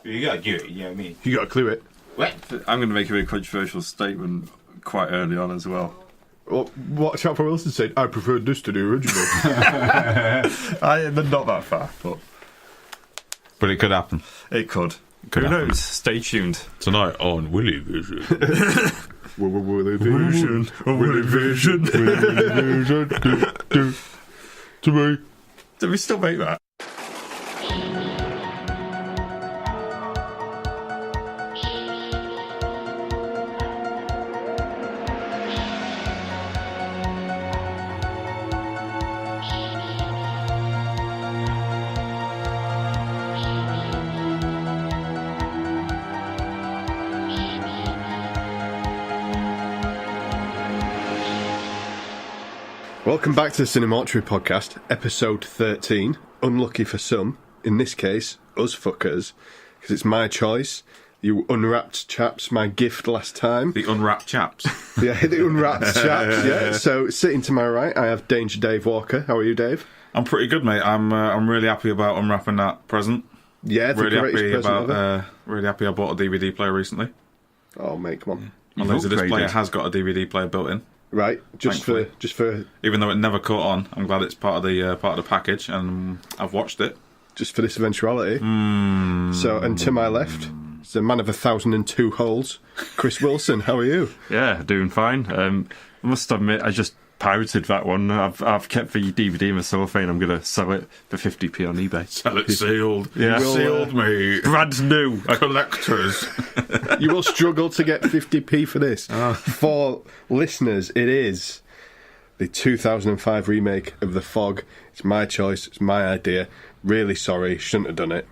You got to do it, you know what I mean? You got to clue it. What? I'm going to make a very controversial statement quite early on as well. Well, watch out for Wilson said, I preferred this to the original. They're not that far, But it could happen. it could. Could Who happen. knows? Stay tuned. Tonight on Willy Vision. Willy Vision. Willy Vision. To me. Do we still make that? Welcome back to the CineMortuary Podcast, episode 13. Unlucky for some, in this case, us fuckers, because it's my choice. You unwrapped chaps, my gift last time. The unwrapped chaps. Yeah, the unwrapped chaps, yeah. So, sitting to my right, I have Danger Dave Walker. How are you, Dave? I'm pretty good, mate. I'm really happy about unwrapping that present. Yeah, the Really greatest happy present ever. about. Really happy I bought a DVD player recently. Oh, mate, come on. My You've Laserdisc player upgraded. has got a DVD player built in. Right, just Thankfully. for Even though it never caught on, I'm glad it's part of the package, and I've watched it. this eventuality. So, and to my left, it's the man of 1,002 holes, Chris Wilson. How are you? Yeah, doing fine. I must admit, I just pirated that one. I've kept the DVD in my cellophane. I'm going to sell it for 50p on eBay. Sell it sealed. Yeah. Sealed, mate. Brand new. Collectors. You will struggle to get 50p for this. For listeners, it is the 2005 remake of The Fog. It's my choice. It's my idea. Really sorry. Shouldn't have done it.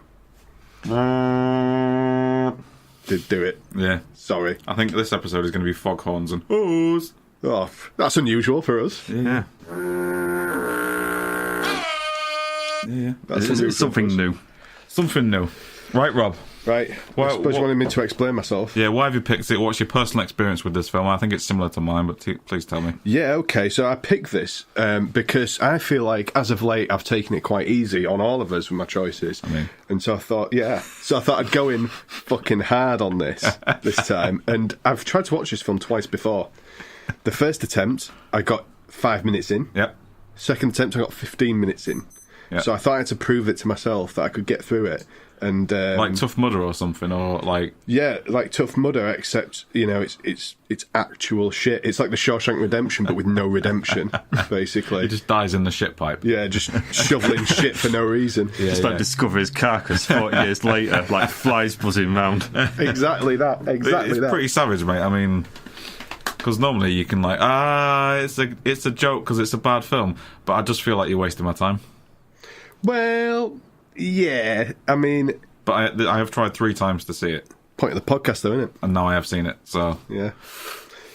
Did do it. Yeah. Sorry. I think this episode is going to be foghorns and oohs. Oh, that's unusual for us. Yeah. Yeah. That's It's unusual something for us. new. Something new. Right, Rob. Right. Well, I suppose you what- wanted me to explain myself. Yeah, why have you picked it? What's your personal experience with this film? I think it's similar to mine, but please tell me. Yeah, okay. So I picked this because I feel like, as of late, I've taken it quite easy on all of us with my choices. mean- And so I thought, I'd go in fucking hard on this time. And I've tried to watch this film twice before. The first attempt, I got 5 minutes in. Yep. Second attempt, I got 15 minutes in. Yep. So I thought I had to prove it to myself that I could get through it. And Like Tough Mudder or something, or like... yeah, like Tough Mudder, except it's actual shit. It's like the Shawshank Redemption, but with no redemption, basically. He just dies in the shit pipe. Yeah, just shoveling shit for no reason. Yeah, Just like discover his carcass 40 years later, like flies buzzing round. Exactly that. Exactly It's that. pretty savage, mate. I mean... Because normally you can it's a joke because it's a bad film, but I just feel like you're wasting my time. Well, yeah. I mean, But I have tried 3 times to see it, point of the podcast, though, isn't it? and now I have seen it, so... Yeah.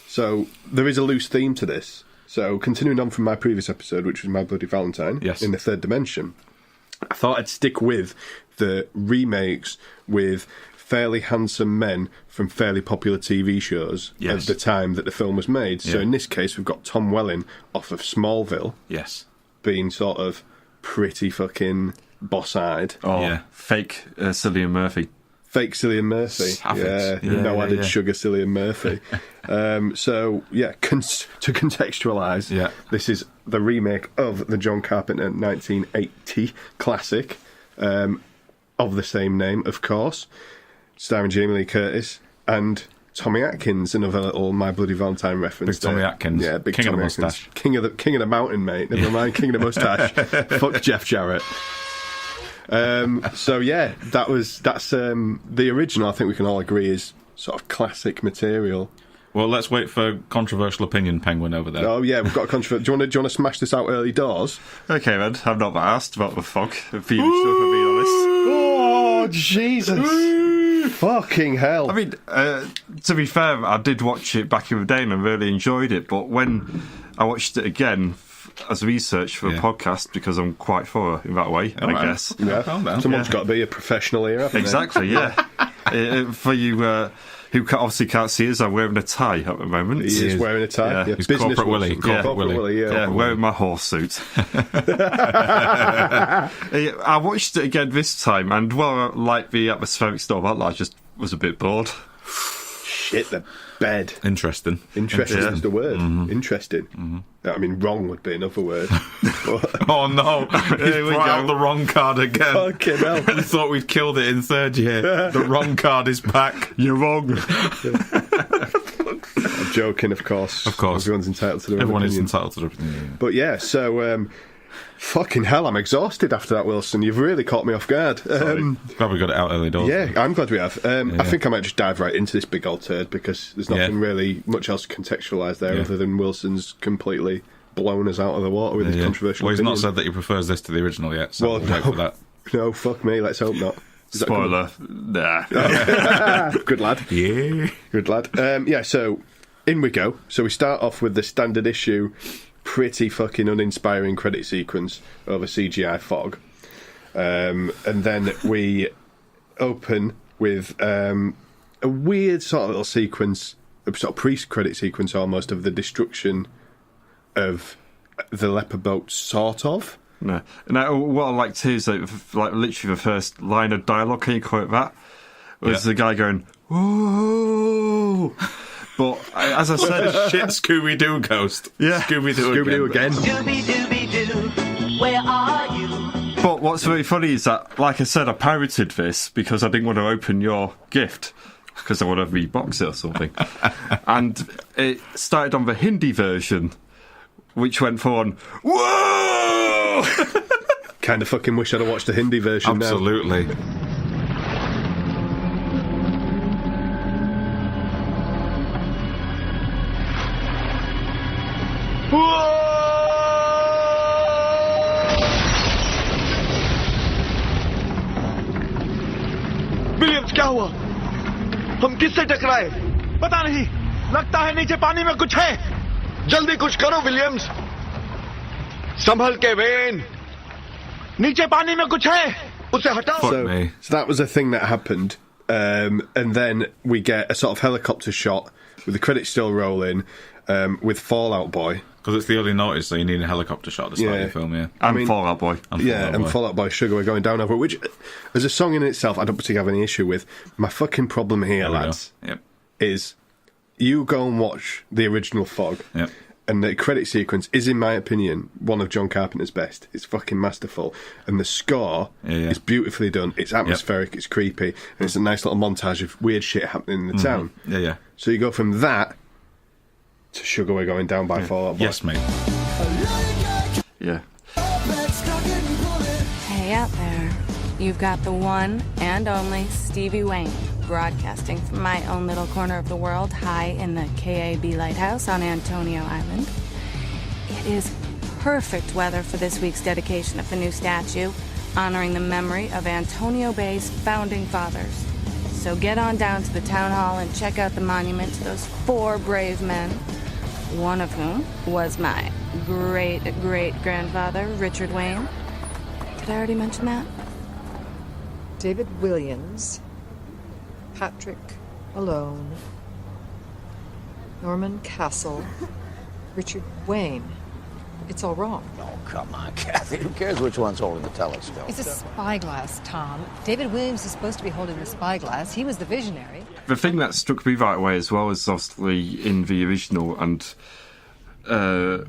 So there is a loose theme to this. So continuing on from my previous episode, which was My Bloody Valentine, Yes. in the third dimension, I thought I'd stick with the remakes with fairly handsome men from fairly popular TV shows Yes. at the time that the film was made. So Yeah. in this case, we've got Tom Welling off of Smallville Yes. being sort of pretty fucking boss-eyed. Or Yeah. fake Cillian Murphy. Fake Cillian Murphy. Savage. Yeah, Yeah, no added yeah. sugar Cillian Murphy. So, yeah, to contextualise, Yeah. this is the remake of the John Carpenter 1980 classic of the same name, of course, starring Jamie Lee Curtis and Tommy Atkins, another little My Bloody Valentine reference. Big Tommy there. Atkins. Yeah, big King of Tommy the Atkins. moustache. King of the mountain, mate. Never mind, king of the moustache. Fuck Jeff Jarrett. So yeah, that's the original. I think we can all agree is sort of classic material. Well, let's wait for controversial opinion penguin over there. Oh yeah, we've got a controversy. Do you want to smash this out early doors? Okay, then. I've not been asked about the fog. If being honest. Oh Jesus! Fucking hell! I mean, to be fair, I did watch it back in the day and I really enjoyed it. But when I watched it again as research for a podcast, because I'm quite thorough in that way, I right. guess. yeah, calm down. someone's got to be a professional here. Haven't they? Exactly, yeah. For you who obviously can't see us, I'm wearing a tie at the moment. He is wearing a tie. Yeah. Yeah. He's Business Corporate Willie. Wilson. Corporate Willie. Yeah, wearing my horse suit. I watched it again this time, and while I like the atmospheric stuff, I just was a bit bored. Shit the bed. Interesting. Interesting is the word. Interesting. I mean, wrong would be another word. Oh no, he's brought out the wrong card again. Fucking hell. We thought we'd killed it in third year. The wrong card is back. You're wrong. I'm joking, of course. Of course. Everyone's entitled to their Everyone opinion. is entitled to their opinion. But yeah, so fucking hell, I'm exhausted after that, Wilson. You've really caught me off guard. Glad we got it out early doors. Yeah, I'm glad we have. I think I might just dive right into this big old turd because there's nothing really much else to contextualise there other than Wilson's completely blown us out of the water with his controversial Well, he's opinion. not said that he prefers this to the original yet, so we'll wait for that. No, fuck me, let's hope not. Spoiler. Nah. Good lad. Yeah. Good lad. Yeah, so in we go. So we start off with the standard issue, pretty fucking uninspiring credit sequence over CGI fog. And then we open with a weird sort of little sequence, a sort of pre-credit sequence almost, of the destruction of the leopard boat, sort of. No. Now, what I liked too is like literally the first line of dialogue, can you quote that? Was the guy going, "Whoa!" But as I said, Shit, Scooby-Doo ghost. Yeah. Scooby-Doo again. Scooby-Dooby-Doo, where are you? But what's very funny is that, like I said, I pirated this because I didn't want to open your gift because I want to rebox it or something. And it started on the Hindi version, which went for on, "Whoa!" Kind of fucking wish I'd have watched the Hindi version now. Absolutely. Williams क्या हुआ हम किससे टकराए पता नहीं लगता है नीचे पानी में कुछ है जल्दी कुछ करो विलियम्स संभल के वेन नीचे पानी में कुछ है उसे हटाओ So that was a thing that happened, and then we get a sort of helicopter shot with the credits still rolling, with Fallout Boy. Because it's the early notice, so you need a helicopter shot to start your film, yeah. And Fallout Boy. And Fallout Boy, Sugar, we're going down over it, which, as a song in itself, I don't particularly have any issue with. My fucking problem here, lads, is you go and watch the original Fog, and the credit sequence is, in my opinion, one of John Carpenter's best. It's fucking masterful. And the score is beautifully done. It's atmospheric, it's creepy, and it's a nice little montage of weird shit happening in the town. Yeah. So you go from that to Sugar We're Going Down by Fallout Boy. Yes, mate. Yeah. Hey out there. You've got the one and only Stevie Wayne, broadcasting from my own little corner of the world, high in the KAB Lighthouse on Antonio Island. It is perfect weather for this week's dedication of the new statue, honoring the memory of Antonio Bay's founding fathers. So get on down to the town hall and check out the monument to those 4 brave men, one of whom was my great-great-grandfather, Richard Wayne. Did I already mention that? David Williams, Patrick Malone, Norman Castle, Richard Wayne. It's all wrong. Oh, come on, Kathy. Who cares which one's holding the telescope? It's a spyglass, Tom. David Williams is supposed to be holding the spyglass. He was the visionary. The thing that struck me right away as well is obviously in the original and the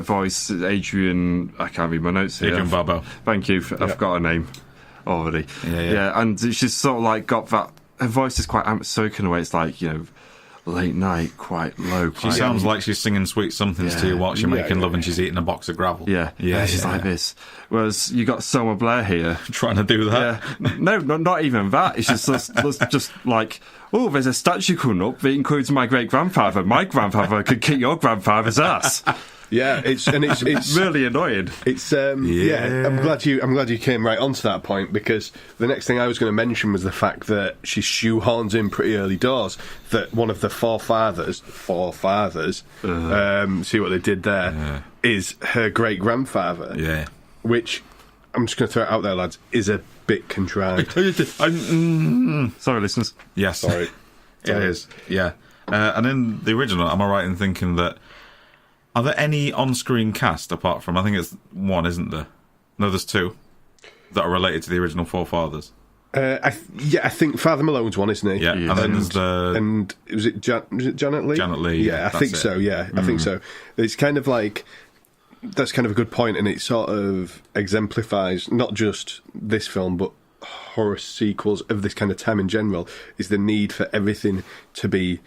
voice, Adrian, I can't read my notes here. Adrian Barbeau. Thank you. I've got a name already. Yeah, and she's sort of like got that. Her voice is quite atmospheric in a way. It's like, you know, late night, quite low. She sounds like she's singing sweet somethings to you while she's making love and she's eating a box of gravel. Yeah, she's like this. Whereas you got Selma Blair here trying to do that. Yeah. No, not even that. It's just like, oh, there's a statue coming up that includes my great grandfather. My grandfather could kick your grandfather's ass. Yeah, it's really annoying. It's I'm glad you came right onto that point, because the next thing I was going to mention was the fact that she shoehorns in pretty early doors that one of the forefathers, see what they did there, is her great grandfather. Yeah. Which I'm just going to throw it out there, lads, is a bit contrived. Sorry, listeners. Yes. Sorry. It is, yeah. And in the original, am I right in thinking that... Are there any on-screen cast apart from... I think it's one, isn't there? No, there's two that are related to the original forefathers. I think Father Malone's one, isn't he? Yeah, and then there's the... And was it Janet Leigh? Janet Leigh. Yeah, I think so, yeah. I think so. It's kind of like... That's kind of a good point, and it sort of exemplifies not just this film, but horror sequels of this kind of time in general, is the need for everything to be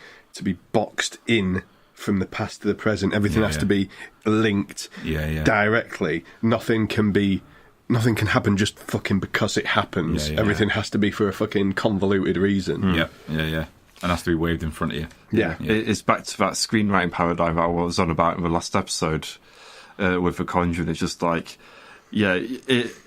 boxed in from the past to the present. Everything has to be linked directly. Nothing can happen just fucking because it happens. Everything has to be for a fucking convoluted reason. Yeah. And has to be waved in front of you. Yeah. It's back to that screenwriting paradigm I was on about in the last episode with The Conjuring. It's just like,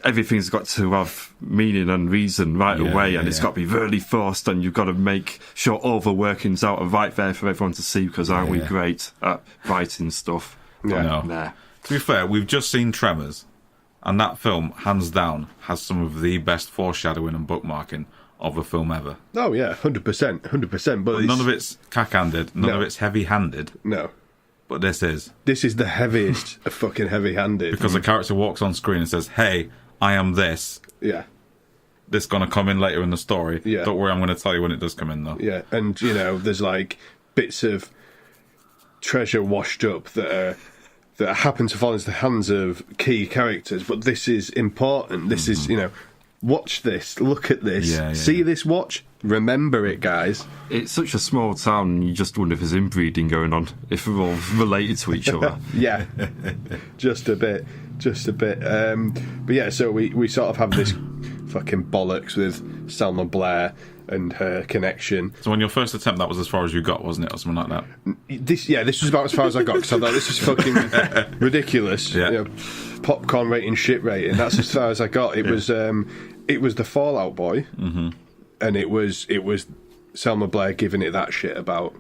everything's got to have meaning and reason right away, and it's got to be really forced, and you've got to make sure all the workings out are right there for everyone to see, because aren't we great at writing stuff? To be fair, we've just seen Tremors, and that film, hands down, has some of the best foreshadowing and bookmarking of a film ever. Oh yeah, 100%. But none of it's cack-handed, none of it's heavy-handed. No. But this is the heaviest of fucking heavy-handed. Because the character walks on screen and says, "Hey, I am this." Yeah. This is going to come in later in the story. Yeah. Don't worry, I'm going to tell you when it does come in, though. Yeah, and, there's, like, bits of treasure washed up that happen to fall into the hands of key characters, but this is important. This is, watch this, look at this, see this watch, remember it, guys. It's such a small town, and you just wonder if there's inbreeding going on, if we're all related to each other. Yeah, just a bit. But yeah, so we sort of have this fucking bollocks with Selma Blair and her connection. So on your first attempt, that was as far as you got, wasn't it, or something like that? This was about as far as I got, because I thought this was fucking ridiculous. Yeah. Popcorn rating, shit rating. That's as far as I got. It was the Fallout Boy, and it was Selma Blair giving it that shit about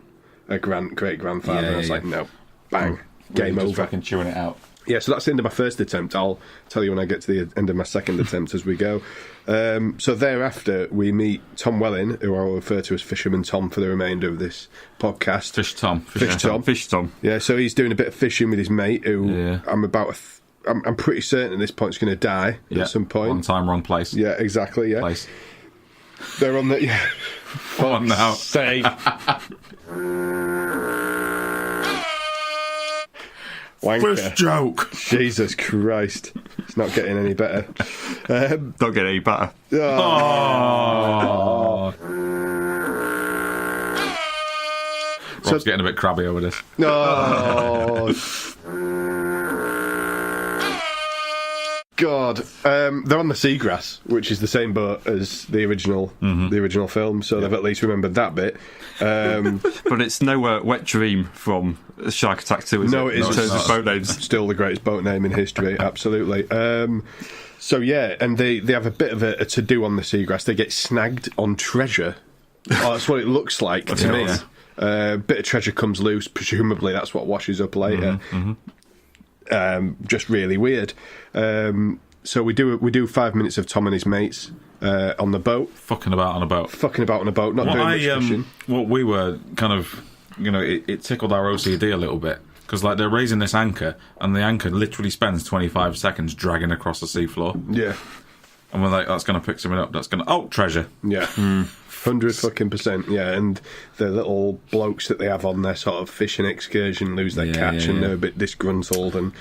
a great grandfather. And I was like, no, bang, game over. Fucking chewing it out. Yeah, so that's the end of my first attempt. I'll tell you when I get to the end of my second attempt as we go. So thereafter, we meet Tom Welling, who I'll refer to as Fisherman Tom for the remainder of this podcast. Fish Tom. Fish Tom. Yeah, so he's doing a bit of fishing with his mate, who I'm pretty certain at this point is going to die at some point. Wrong time, wrong place. Yeah, exactly, yeah. Place. They're on the... Yeah. Come on now. Save. Wanker. First joke. Jesus Christ. It's not getting any better. Don't get any better. Oh. Rob's getting a bit crabby over this. No. God. They're on the seagrass, which is the same boat as the original film, so they've at least remembered that bit. But it's no Wet Dream from Shark Attack 2, is it? No, it isn't. In terms of boat names. Still the greatest boat name in history, absolutely. So yeah, and they have a bit of a to-do on the seagrass. They get snagged on treasure. That's what it looks like to me. A bit of treasure comes loose, presumably that's what washes up later. Just really weird. So we do 5 minutes of Tom and his mates on the boat. Fucking about on a boat, not doing much fishing. What we were kind of, it tickled our OCD a little bit, because like they're raising this anchor, and the anchor literally spends 25 seconds dragging across the seafloor. Yeah. And we're like, that's going to pick something up. That's going to... Oh, treasure. Yeah. 100%, yeah. And the little blokes that they have on their sort of fishing excursion lose their catch, and they're a bit disgruntled, and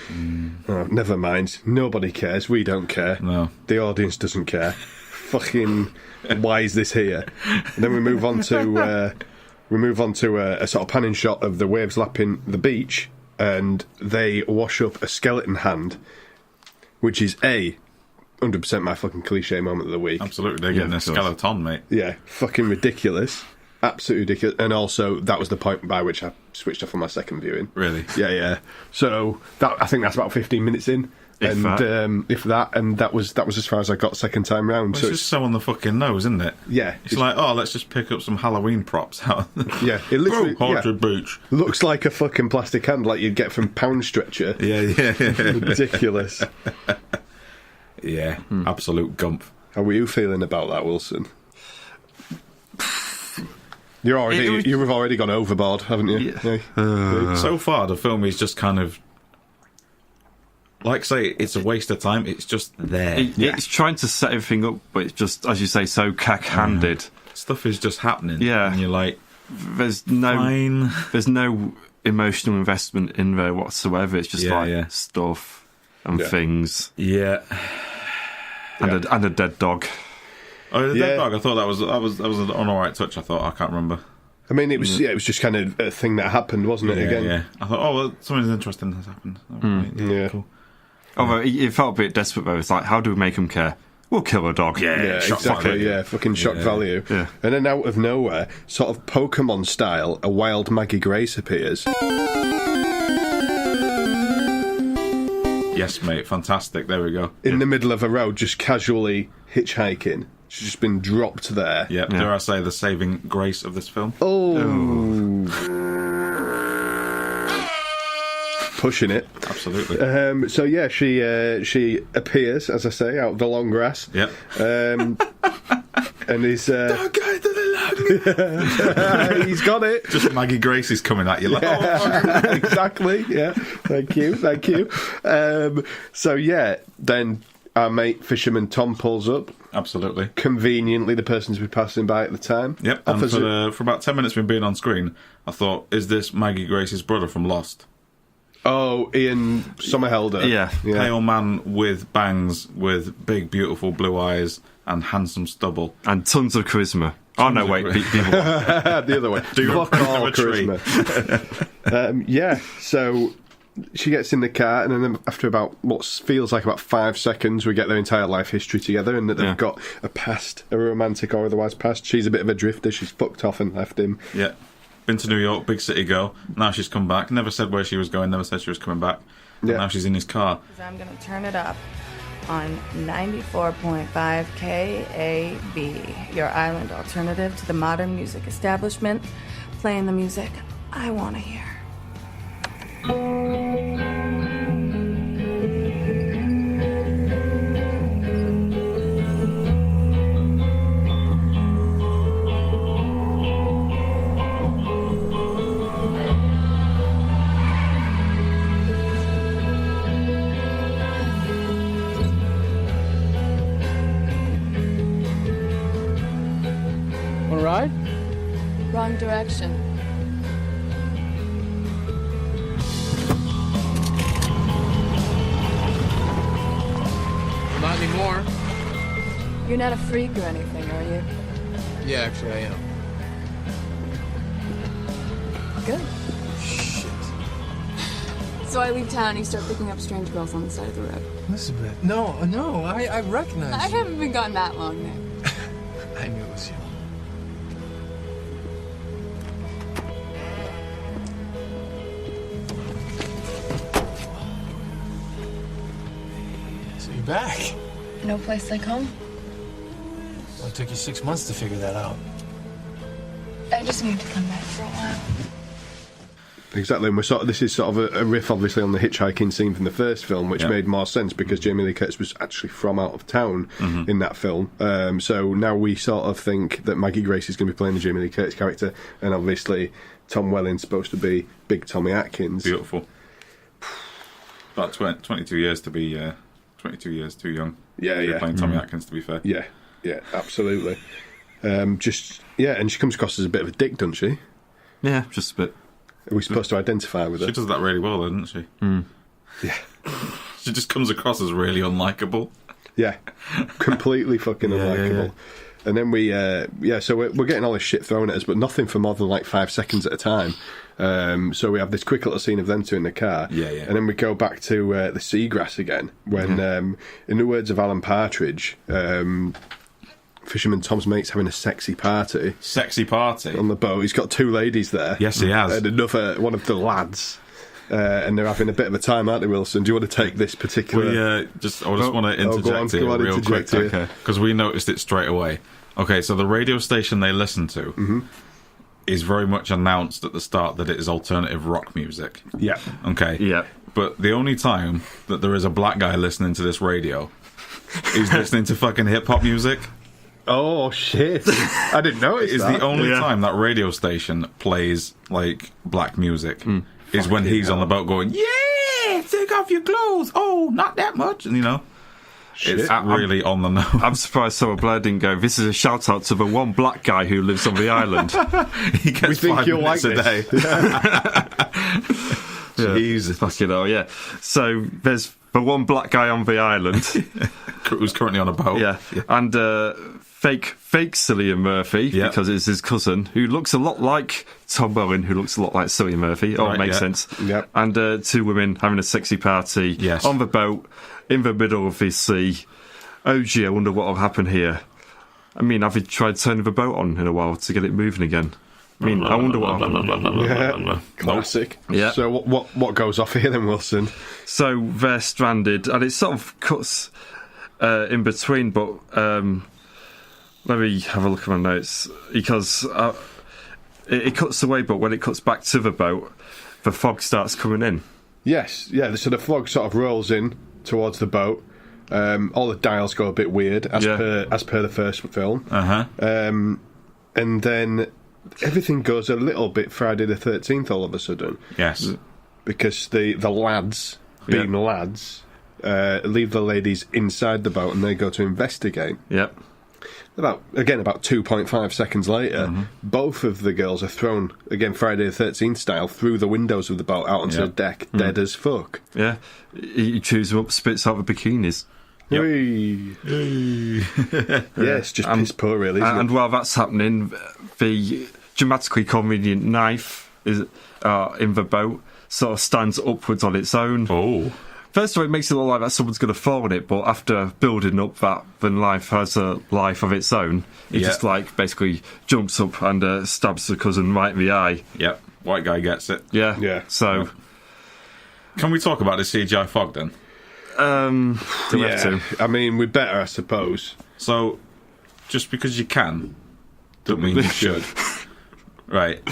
never mind. Nobody cares. We don't care. No. The audience doesn't care. Fucking, why is this here? And then we move on to a sort of panning shot of the waves lapping the beach, and they wash up a skeleton hand, which is 100% my fucking cliche moment of the week. Absolutely, they're getting a skeleton, mate. Yeah, fucking ridiculous. Absolutely ridiculous. And also, that was the point by which I switched off on my second viewing. Really? Yeah. So, I think that's about 15 minutes in. And that was as far as I got second time round. Well, so it's just so on the fucking nose, isn't it? Yeah. It's like, let's just pick up some Halloween props out. Yeah, it literally Haunted Beach. Looks like a fucking plastic hand like you'd get from Pound Stretcher. Yeah. Ridiculous. Yeah, absolute gump. How were you feeling about that, Wilson? You've already gone overboard, haven't you? Yeah. So far, the film is just kind of, like, say, it's a waste of time. It's just there. It's trying to set everything up, but it's just, as you say, so cack-handed. Stuff is just happening. Yeah. And you're like, there's fine. no emotional investment in there whatsoever. It's just stuff and things. Yeah. And a dead dog. Oh, the dead dog. I thought that was an alright touch. I thought, I can't remember. I mean, it was just kind of a thing that happened, wasn't it? Again, yeah. I thought, well, something interesting has happened. Yeah, cool. Although it felt a bit desperate though. It's like, how do we make him care? We'll kill a dog. Yeah, exactly. Yeah, fucking shock value. Yeah. And then out of nowhere, sort of Pokemon style, a wild Maggie Grace appears. Yes, mate. Fantastic. There we go. In the middle of a road, just casually hitchhiking. She's just been dropped there. Yeah. Dare I say the saving grace of this film? Oh. Pushing it. Absolutely. So yeah, she appears, as I say, out of the long grass. Yep. And he's Don't go to the long. he's got it. Just Maggie Grace is coming at you. Like, Exactly. Yeah. Thank you. So yeah, then our mate Fisherman Tom pulls up. Absolutely. Conveniently, the person to be passing by at the time. Yep. And for about 10 minutes we've been on screen, I thought, is this Maggie Grace's brother from Lost? Oh, Ian Somerhalder. Yeah. Pale man with bangs, with big, beautiful blue eyes and handsome stubble. And tons of charisma. People. The other way. Fuck all charisma. So she gets in the car, and then after about what feels like about 5 seconds, we get their entire life history together, and that they've got a past, a romantic or otherwise past. She's a bit of a drifter. She's fucked off and left him. Yeah. Been to New York, big city girl. Now she's come back. Never said where she was going. Never said she was coming back. Yeah. Now she's in his car. I'm going to turn it up on 94.5 KAB, your island alternative to the modern music establishment, playing the music I want to hear. Want a ride? Wrong direction. Not anymore. You're not a freak or anything, are you? Yeah, actually I am. Good. Shit. So I leave town and you start picking up strange girls on the side of the road. Elizabeth. No, I recognize I you. haven't been gone that long now. I knew it was you. So you're back. No place like home? Well, it took you 6 months to figure that out. I just need to come back for a while. Exactly, and this is sort of a riff, obviously, on the hitchhiking scene from the first film, which made more sense because Jamie Lee Curtis was actually from out of town in that film. So now we sort of think that Maggie Grace is going to be playing the Jamie Lee Curtis character, and obviously Tom Welling's supposed to be Big Tommy Atkins. Beautiful. About 22 years to be 22 years too young. Yeah. Playing Tommy Atkins, to be fair. Yeah, absolutely. And she comes across as a bit of a dick, doesn't she? Yeah, just a bit. Are we supposed to identify with her? She does that really well, doesn't she? Yeah. She just comes across as really unlikable. Yeah, completely fucking unlikable. Yeah. And then so we're getting all this shit thrown at us, but nothing for more than like 5 seconds at a time. So we have this quick little scene of them two in the car. Yeah. And then we go back to the seagrass again, when, in the words of Alan Partridge, Fisherman Tom's mate's having a sexy party. Sexy party? On the boat. He's got 2 ladies there. Yes, he has. And another, one of the lads. And they're having a bit of a time, aren't they, Wilson? Do you want to take this particular... I just want to interject here real quick. Okay. Because we noticed it straight away. Okay, so the radio station they listen to is very much announced at the start that it is alternative rock music. Yeah. Okay. Yeah. But the only time that there is a black guy listening to this radio He's listening to fucking hip-hop music. Oh, shit. I didn't notice It's that. the only time that radio station plays, like, black music is when Fucking he's on the hell. boat going, yeah, take off your clothes. Oh, not that much. And, you know, it's really on the nose. I'm surprised Summer Blair didn't go, this is a shout-out to the one black guy who lives on the island. He gets We think 5 you'll minutes like a day. Jesus. Fucking hell, yeah. So there's the one black guy on the island. Who's currently on a boat. Yeah. And fake Cillian Murphy, Yeah. because it's his cousin, who looks a lot like Tom Welling, who looks a lot like Cillian Murphy. Oh, Right, it makes yeah. sense. Yep. And 2 women having a sexy party Yes. on the boat in the middle of the sea. Oh gee, I wonder what will happen here. I mean, have you tried turning the boat on in a while to get it moving again? I mean, I wonder what happened. Yeah. Classic. Yeah. So what goes off here then, Wilson? So they're stranded, and it sort of cuts in between, but let me have a look at my notes, because it cuts away, but when it cuts back to the boat, the fog starts coming in. Yes, yeah, so the fog sort of rolls in towards the boat. All the dials go a bit weird, as per the first film. Uh-huh. And then everything goes a little bit Friday the 13th all of a sudden. Yes. Because the lads, being lads, leave the ladies inside the boat and they go to investigate. Yep. About 2.5 seconds later, both of the girls are thrown, again Friday the 13th style, through the windows of the boat out onto the deck, dead as fuck. Yeah. He chews them up, spits out the bikinis. Yep. Yeah, it's just piss poor, really. Isn't And it? while that's happening, the dramatically convenient knife is in the boat sort of stands upwards on its own. Oh. First of all, it makes it look like that someone's going to fall on it, but after building up that the knife has a life of its own, it just like basically jumps up and stabs the cousin right in the eye. Yep. White guy gets it. Yeah. Yeah. So, Can we talk about the CGI fog then? do we have to? I mean, we better, I suppose. So, just because you can, don't mean you should. Right.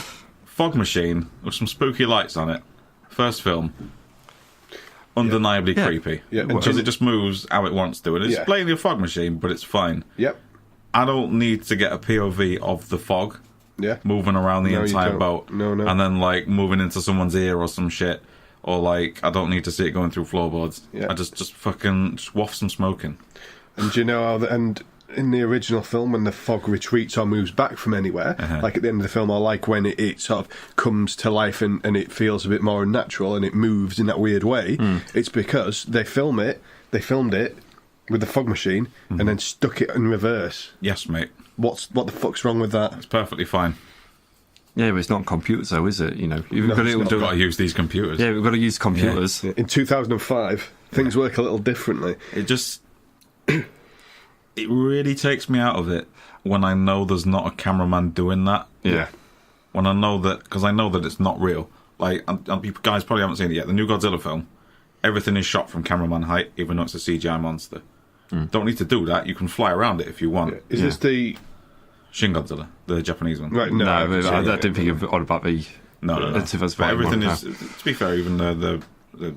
Fog machine with some spooky lights on it. First film. Undeniably creepy. Yeah. Because it just moves how it wants to. And it's plainly a fog machine, but it's fine. Yep. I don't need to get a POV of the fog Yeah. moving around the No, you entire don't. boat. No. And then, like, moving into someone's ear or some shit. Or, like, I don't need to see it going through floorboards. Yeah. I just fucking waft some smoke in. And do you know how and in the original film, when the fog retreats or moves back from anywhere, like at the end of the film, or like when it sort of comes to life and it feels a bit more unnatural and it moves in that weird way, it's because they filmed it with the fog machine and then stuck it in reverse. Yes, mate. What the fuck's wrong with that? It's perfectly fine. Yeah, but it's not computers, though, is it? You know, you've No, got it's to not. We've got to use these computers. Yeah, we've got to use computers. In 2005, things work a little differently. It just... it really takes me out of it when I know there's not a cameraman doing that. Yeah. When I know that... because I know that it's not real. Like, and you guys probably haven't seen it yet. The new Godzilla film, everything is shot from cameraman height, even though it's a CGI monster. Don't need to do that. You can fly around it if you want. Is this the... Shin Godzilla, the Japanese one. Right, No, no, I didn't think of about the... No. But everything is... to be fair, even the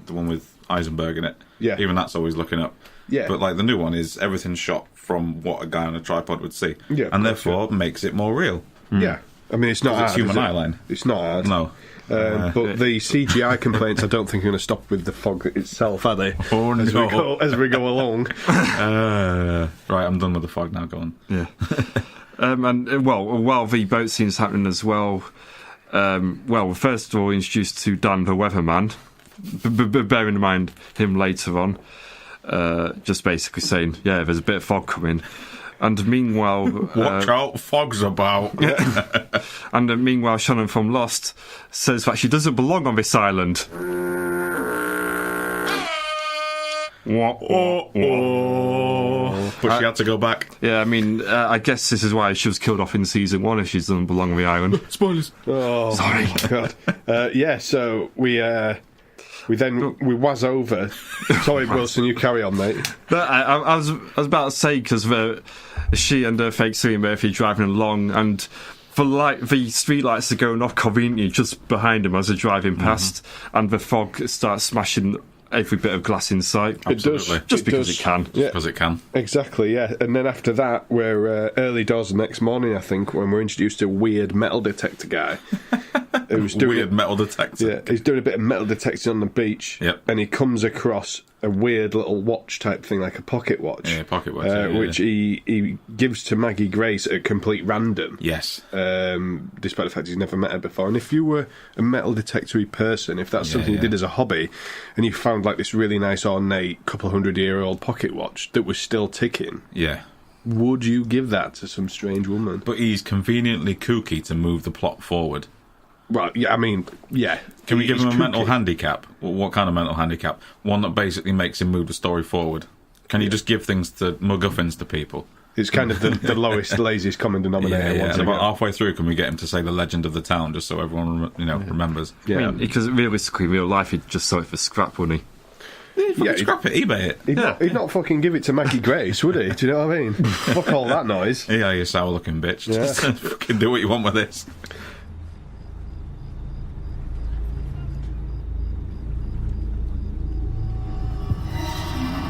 one with Eisenberg in it, even that's always looking up. Yeah. But, like, the new one is everything shot from what a guy on a tripod would see. Yeah, and therefore makes it more real. Yeah. I mean, it's not hard. It's human is it? eye line. It's not hard. No. But the CGI complaints, I don't think are going to stop with the fog itself, are they? Oh, no. As we go along. Right, I'm done with the fog now. Go on. Yeah. And while the boat scene's happening as well, first of all, introduced to Dan the weatherman, bearing in mind him later on, just basically saying, yeah, there's a bit of fog coming. And meanwhile... Watch out, fog's about. And meanwhile, Shannon from Lost says that she doesn't belong on this island. But she had to go back. Yeah, I mean, I guess this is why she was killed off in season 1 if she doesn't belong on the island. Spoilers. Oh, sorry. My God. So we waz over. Sorry, Wilson, you carry on, mate. But I was about to say, because she and her fake Cillian Murphy driving along, and the street lights are going off conveniently just behind them as they're driving past, and the fog starts smashing every bit of glass in sight. Absolutely. Just It because does. it can. Yeah. Because it can. Exactly, yeah. And then after that, we're early doors the next morning, I think, when we're introduced to a weird metal detector guy. Who's doing Weird metal detector. Yeah, he's doing a bit of metal detecting on the beach. Yep. And he comes across a weird little watch type thing, like a pocket watch. Yeah, pocket watch. Yeah. Which he gives to Maggie Grace at complete random. Yes. Despite the fact he's never met her before. And if you were a metal detectory person, if that's something you did as a hobby, and you found like this really nice ornate couple 100-year-old pocket watch that was still ticking, Yeah. would you give that to some strange woman? But he's conveniently kooky to move the plot forward. Well, yeah, I mean, yeah. Can we give him a He's mental kooky. handicap? What kind of mental handicap? One that basically makes him move the story forward. Can you just give things to MacGuffins to people? It's kind of the lowest, laziest common denominator. Yeah. once And about again. halfway through, can we get him to say the legend of the town, just so everyone remembers? Yeah. I mean, because realistically, real life, he'd just sell it for scrap, wouldn't he? Yeah, Scrap it, eBay it. He'd not fucking give it to Maggie Grace, would he? Do you know what I mean? Fuck all that noise. Yeah, you sour-looking bitch. Yeah. Just fucking do what you want with this.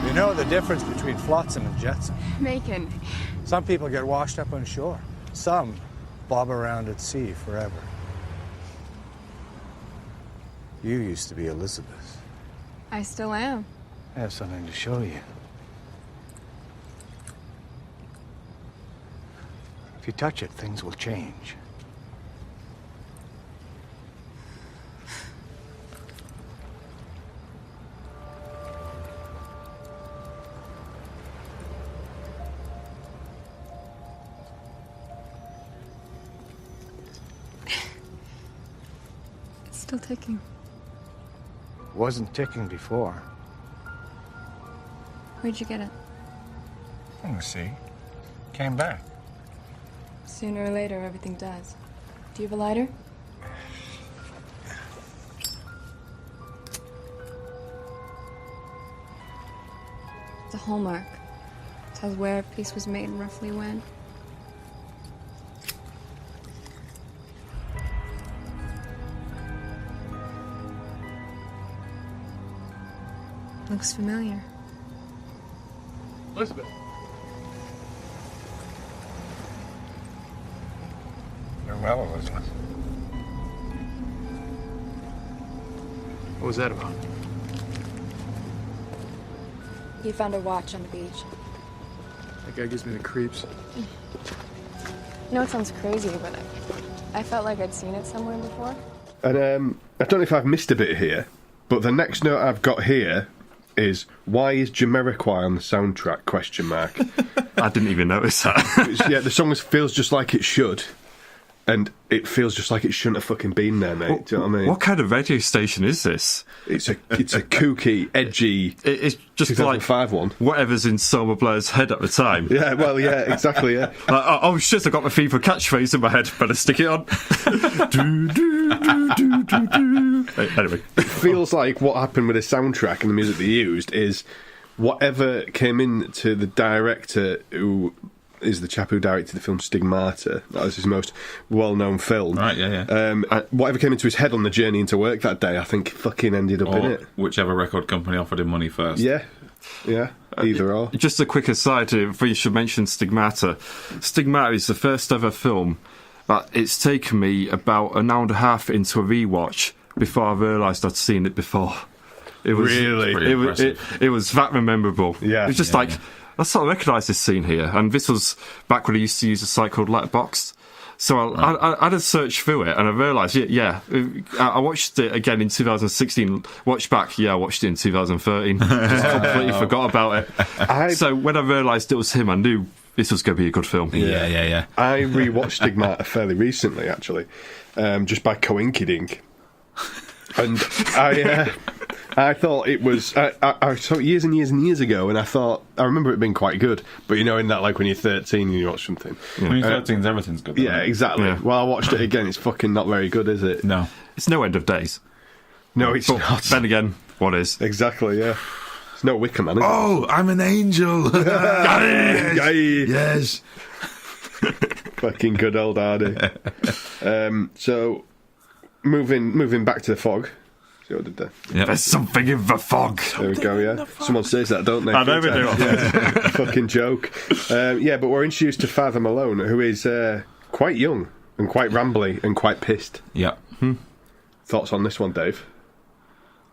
You know the difference between flotsam and jetsam. Macon. Some people get washed up on shore. Some bob around at sea forever. You used to be Elizabeth. I still am. I have something to show you. If you touch it, things will change. It's still ticking. It wasn't ticking before. Where'd you get it? Oh, see. Came back. Sooner or later, everything does. Do you have a lighter? It's a hallmark. It tells where a piece was made and roughly when. Looks familiar. Elizabeth. You're well, Elizabeth. What was that about? He found a watch on the beach. That guy gives me the creeps. You know, it sounds crazy, but I felt like I'd seen it somewhere before. And I don't know if I've missed a bit here, but the next note I've got here is, why is Jamiroquai on the soundtrack, question mark. I didn't even notice that. Yeah, the song feels just like it should, and it feels just like it shouldn't have fucking been there, mate. Do you know what I mean? What kind of radio station is this? It's a kooky, edgy It's just like 2005 one. whatever's in Selma Blair's head at the time. Yeah, well, yeah, exactly, yeah. Oh shit, I got my FIFA catchphrase in my head. Better stick it on. Do, do, do, do, do, do. Anyway. It feels like what happened with the soundtrack and the music they used is whatever came in to the director, who is the chap who directed the film Stigmata. That was his most well-known film. Right, yeah. Whatever came into his head on the journey into work that day, I think fucking ended up in Or it. whichever record company offered him money first. Yeah, either or. Just a quick aside, before you should mention Stigmata. Stigmata is the first ever film that it's taken me about an hour and a half into a rewatch before I realised I'd seen it before. It was Really? It was that memorable. Yeah. It was just I sort of recognise this scene here, and this was back when I used to use a site called Letterboxd. So I had a search through it, and I realised, I watched it again in 2016. Watched back, I watched it in 2013. Just completely forgot about it. So when I realised it was him, I knew this was going to be a good film. Yeah. I rewatched Stigmata fairly recently, actually, just by coinkydink. And I thought it was. I saw it years and years and years ago, and I remember it being quite good. But you know, in that, like when you're 13 and you watch something. When you're 13, everything's good. Yeah, exactly. Yeah. Well, I watched it again. It's fucking not very good, is it? No. It's no End of Days. No, it's But not. then again, what is? Exactly, yeah. It's no Wicker Man, is Oh, I'm an angel. Got it. it? Yes. Fucking good old Hardy. So, moving back to the fog. Oh, did they? Yep. There's something in the fog. There we go, yeah. Someone says that, don't they? I know we do. Yeah. Fucking joke. Yeah, but we're introduced to Father Malone, who is quite young and quite rambly and quite pissed. Yep. Thoughts on this one, Dave?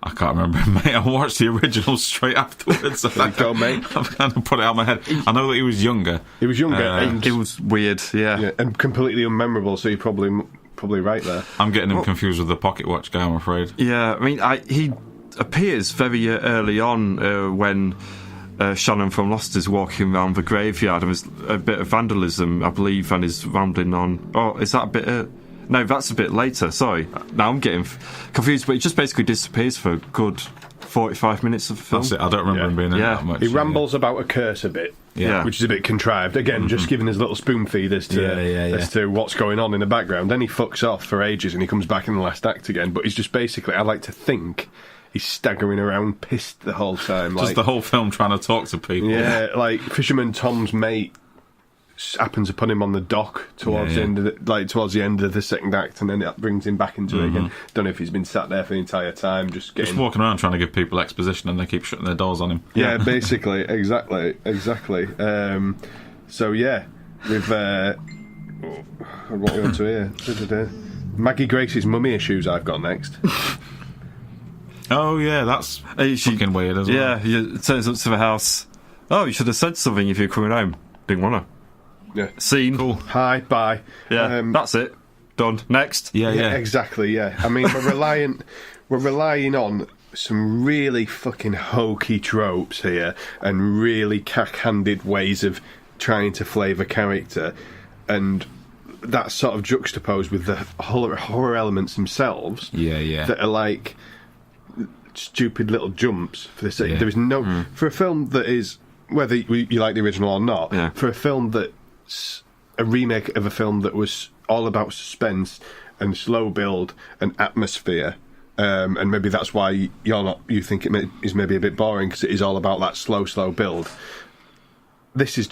I can't remember, mate. I watched the original straight afterwards. There you go, mate. I've kind of put it out of my head. I know that he was younger. He was younger. And It was weird, yeah. and completely unmemorable, so you're probably right there. I'm getting him confused with the pocket watch guy, I'm afraid. Yeah, I mean, he appears very early on when Shannon from Lost is walking around the graveyard, and there's a bit of vandalism, I believe, and is rambling on. Oh, is that a bit... No, that's a bit later, sorry. Now I'm getting confused, but he just basically disappears for a good 45 minutes of the film. That's it. I don't remember him being in it that much. He rambles about a curse a bit, Yeah. which is a bit contrived. Again, just giving his little spoon feed as to what's going on in the background. Then he fucks off for ages, and he comes back in the last act again. But he's just basically, I like to think, he's staggering around, pissed the whole time. Just the whole film trying to talk to people. Yeah, like Fisherman Tom's mate happens upon him on the dock towards the end of towards the end of the second act, and then it brings him back into it again. Don't know if he's been sat there for the entire time, just walking around trying to give people exposition, and they keep shutting their doors on him. Yeah, basically, exactly. So yeah, with what we on to here? Maggie Grace's mummy issues. I've got next. Oh yeah, that's fucking weird as well. Yeah, he turns up to the house. Oh, you should have said something if you're coming home. Didn't want to. Yeah. Scene. Cool. Hi, bye. Yeah, that's it. Done. Next. Yeah. Exactly, yeah. I mean, we're relying on some really fucking hokey tropes here and really cack-handed ways of trying to flavour character, and that's sort of juxtaposed with the horror elements themselves. Yeah. That are like stupid little jumps for the sake. There is no... For a film that is... Whether you like the original or not, for a film that's a remake of a film that was all about suspense and slow build and atmosphere, and maybe that's why you think it is maybe a bit boring, because it is all about that slow build. This is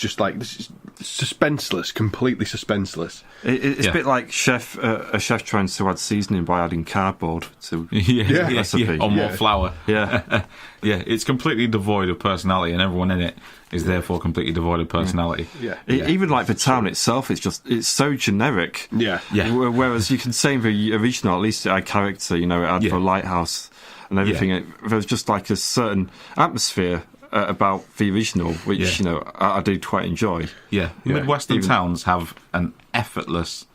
suspenseless, completely suspenseless. It's a bit like a chef trying to add seasoning by adding cardboard to recipe. Or more flour. Yeah. Yeah, it's completely devoid of personality, and everyone in it is therefore completely devoid of personality. Even like the town itself, it's so generic. Yeah. Whereas you can say in the original, at least it had character, it had the lighthouse and everything. There was just like a certain atmosphere about the original, which I did quite enjoy. Yeah, Midwestern towns have an effortless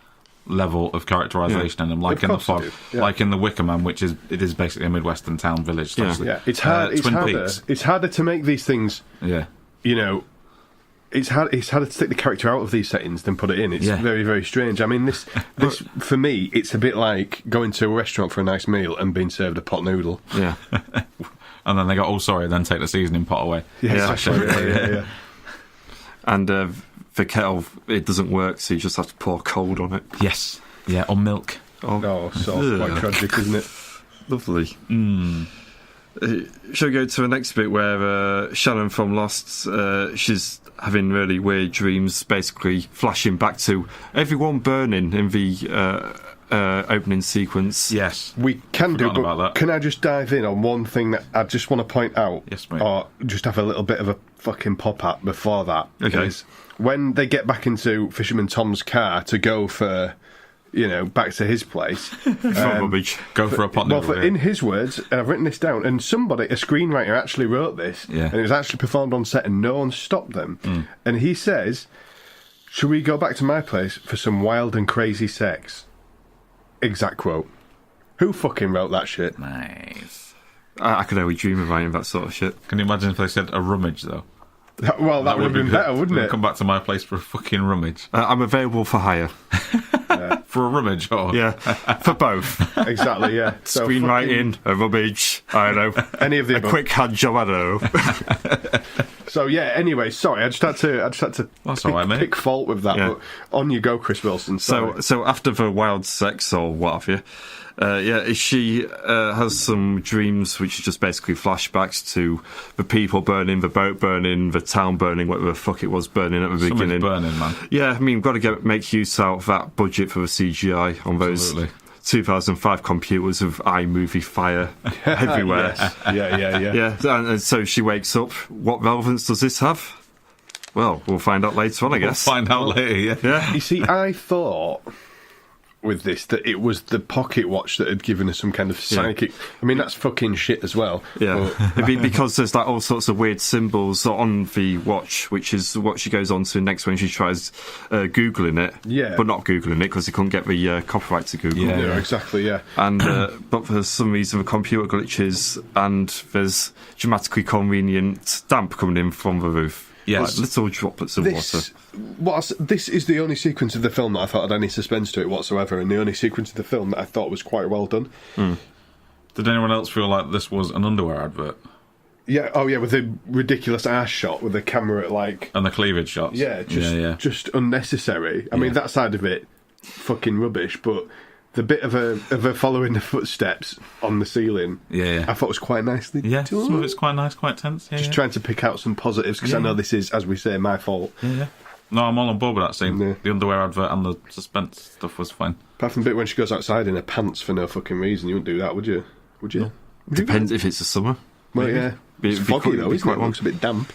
level of characterisation in them, like in the Fog, like in the Wicker Man, which is basically a Midwestern town village. It's hard. It's harder to make these things. Yeah, it's harder to take the character out of these settings than put it in. It's very, very strange. I mean, this for me, it's a bit like going to a restaurant for a nice meal and being served a pot noodle. Yeah. And then they go, oh, sorry, and then take the seasoning pot away. Yeah. And the kettle, it doesn't work, so you just have to pour cold on it. Yes. Yeah, or milk. So quite tragic, isn't it? Lovely. Shall we go to the next bit where Shannon from Lost, she's having really weird dreams, basically flashing back to everyone burning in the... opening sequence. Yes, we can do. But can I just dive in on one thing that I just want to point out? Yes, mate. Or just have a little bit of a fucking pop at before that. Okay. Is when they get back into Fisherman Tom's car to go for, back to his place. Go for a pot noodle. Well, in his words, and I've written this down, and a screenwriter actually wrote this, and it was actually performed on set, and no one stopped them. And he says, "Should we go back to my place for some wild and crazy sex?" Exact quote. Who fucking wrote that shit? Nice. I could only dream of writing that sort of shit. Can you imagine if they said a rummage, though? Well, that would have been better, wouldn't it? Come back to my place for a fucking rummage. I'm available for hire. For a rummage, or... Yeah, for both. Exactly, yeah. So screenwriting, a rummage, I don't know. Any of the above. Quick hand job, I don't know. So yeah. Anyway, sorry, I just had to pick fault with that. Yeah. But on you go, Chris Wilson. Sorry. So after the wild sex or what have you, she has some dreams which are just basically flashbacks to the people burning, the boat burning, the town burning, whatever the fuck it was burning at the beginning. Burning, man. Yeah, I mean, we've got to make use out of that budget for the CGI on those 2005 computers with iMovie fire everywhere. Yeah. And so she wakes up. What relevance does this have? Well, we'll find out later on, I guess. We'll find out later, yeah. You see, I thought with this that it was the pocket watch that had given her some kind of psychic... I mean, that's fucking shit as well. Yeah, because there's like all sorts of weird symbols on the watch, which is what she goes on to next when she tries Googling it. Yeah. But not Googling it, because they couldn't get the copyright to Google it. Yeah, exactly, yeah. And but for some reason the computer glitches and there's dramatically convenient damp coming in from the roof. Yes. Like little droplets of water. This is the only sequence of the film that I thought had any suspense to it whatsoever, and the only sequence of the film that I thought was quite well done. Did anyone else feel like this was an underwear advert? Yeah, with the ridiculous ass shot with the camera at and the cleavage shots. Yeah, just unnecessary. I mean, that side of it, fucking rubbish, but the bit of her following the footsteps on the ceiling, I thought was quite nicely done. Some of it's quite nice, quite tense. Just trying to pick out some positives, because I know this is, as we say, my fault. Yeah. No, I'm all on board with that scene. The underwear advert and the suspense stuff was fine. Apart from the bit when she goes outside in her pants for no fucking reason, you wouldn't do that, would you? Would you? No. Depends if it's the summer. Well, yeah. It's foggy though, isn't it? It looks a bit damp.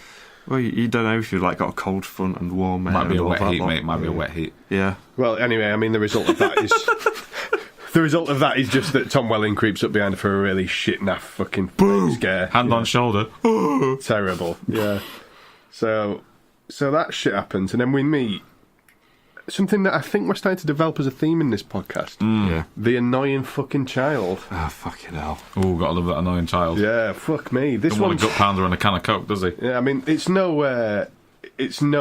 Well, you don't know if you've got a cold front and warm air. Might be a wet heat, mate. Might be a wet heat. Yeah. Well, anyway, I mean, the result of that is... The result of that is just that Tom Welling creeps up behind her for a really shit naff fucking scare. Hand on shoulder. Terrible. Yeah. So that shit happens, and then we meet something that I think we're starting to develop as a theme in this podcast. Yeah. The annoying fucking child. Oh, fucking hell. Oh, gotta love that annoying child. Yeah, fuck me. This Doesn't want a gut pounder and a can of Coke, does he? Yeah, I mean, it's no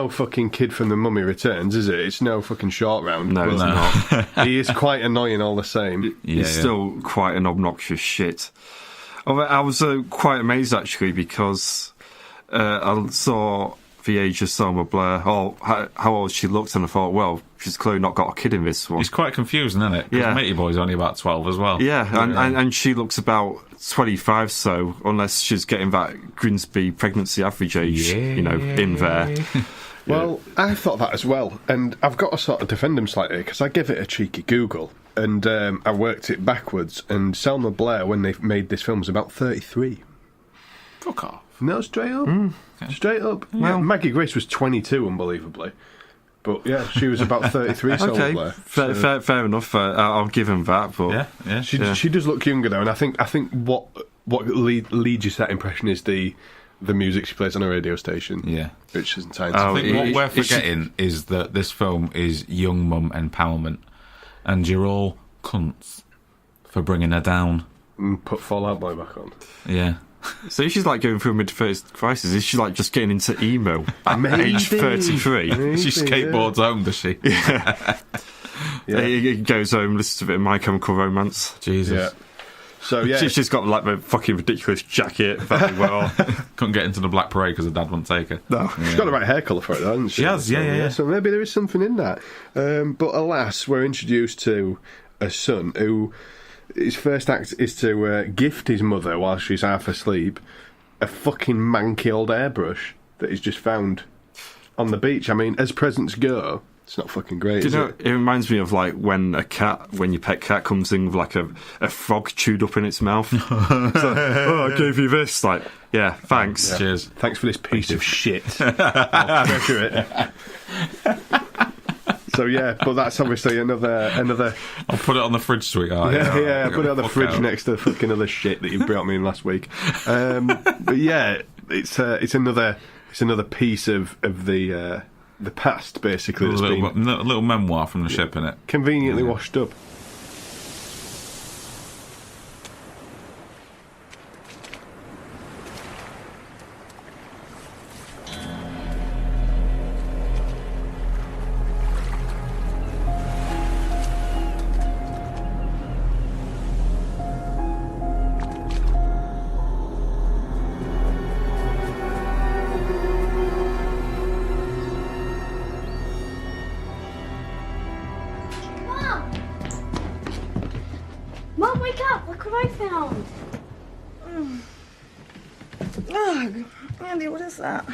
fucking Kid from the Mummy Returns, is it? It's no fucking Short Round. No, it's not. He is quite annoying all the same. He's still quite an obnoxious shit. I was quite amazed, actually, because I saw the age of Selma Blair, how old she looked, and I thought, well, she's clearly not got a kid in this one. He's quite confusing, isn't it? Because Matey Boy's only about 12 as well. Yeah, and she looks about 25, so unless she's getting that Grimsby pregnancy average age, in there. Well, I thought that as well, and I've got to sort of defend him slightly, because I gave it a cheeky Google, and I worked it backwards, and Selma Blair, when they made this film, was about 33. Fuck off. No, straight up. Okay. Straight up. Yeah. Well, Maggie Grace was 22, unbelievably. But yeah, she was about 33. Okay, Blair, fair enough. I'll give him that. But she does look younger though, and I think what leads you to that impression is the music she plays on a radio station. Yeah, which isn't time. I think what we're forgetting is that this film is young mum empowerment, and you're all cunts for bringing her down. And put Fall Out Boy back on. Yeah. So she's going through a mid-phase crisis. Is she just getting into emo at age 33? Maybe, she skateboards home, does she? Yeah. He goes home, listens to a bit of My Chemical Romance. Jesus. Yeah. So yeah, she's got a fucking ridiculous jacket. Couldn't get into the Black Parade because her dad wouldn't take her. No, she's got the right hair colour for it, though, hasn't she? She has, yeah. So maybe there is something in that. But alas, we're introduced to a son who. His first act is to gift his mother, while she's half asleep, a fucking manky old airbrush that he's just found on the beach. I mean, as presents go, it's not fucking great, Do you know, it reminds me of when your pet cat comes in with a frog chewed up in its mouth. It's I gave you this. Yeah, thanks. Yeah. Cheers. Thanks for this piece of shit. I'll treasure it. So yeah, but that's obviously another. I'll put it on the fridge, sweetheart. Yeah, put it on the fridge next to the fucking other shit that you brought me in last week. But yeah, it's another piece of the past, basically. A little memoir from the ship, innit? Conveniently washed up. Mom, wake up! Look what I found! Ugh. Andy, what is that?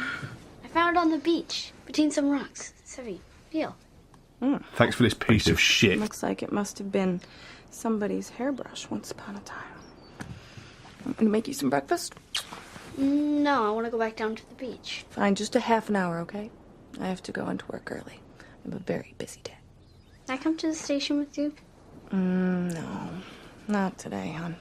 I found it on the beach, between some rocks. It's heavy. Feel. Thanks for this piece of shit. Looks like it must have been somebody's hairbrush once upon a time. Want me to make you some breakfast? No, I want to go back down to the beach. Fine, just a half an hour, okay? I have to go into work early. I have a very busy day. Can I come to the station with you? No, not today, hon.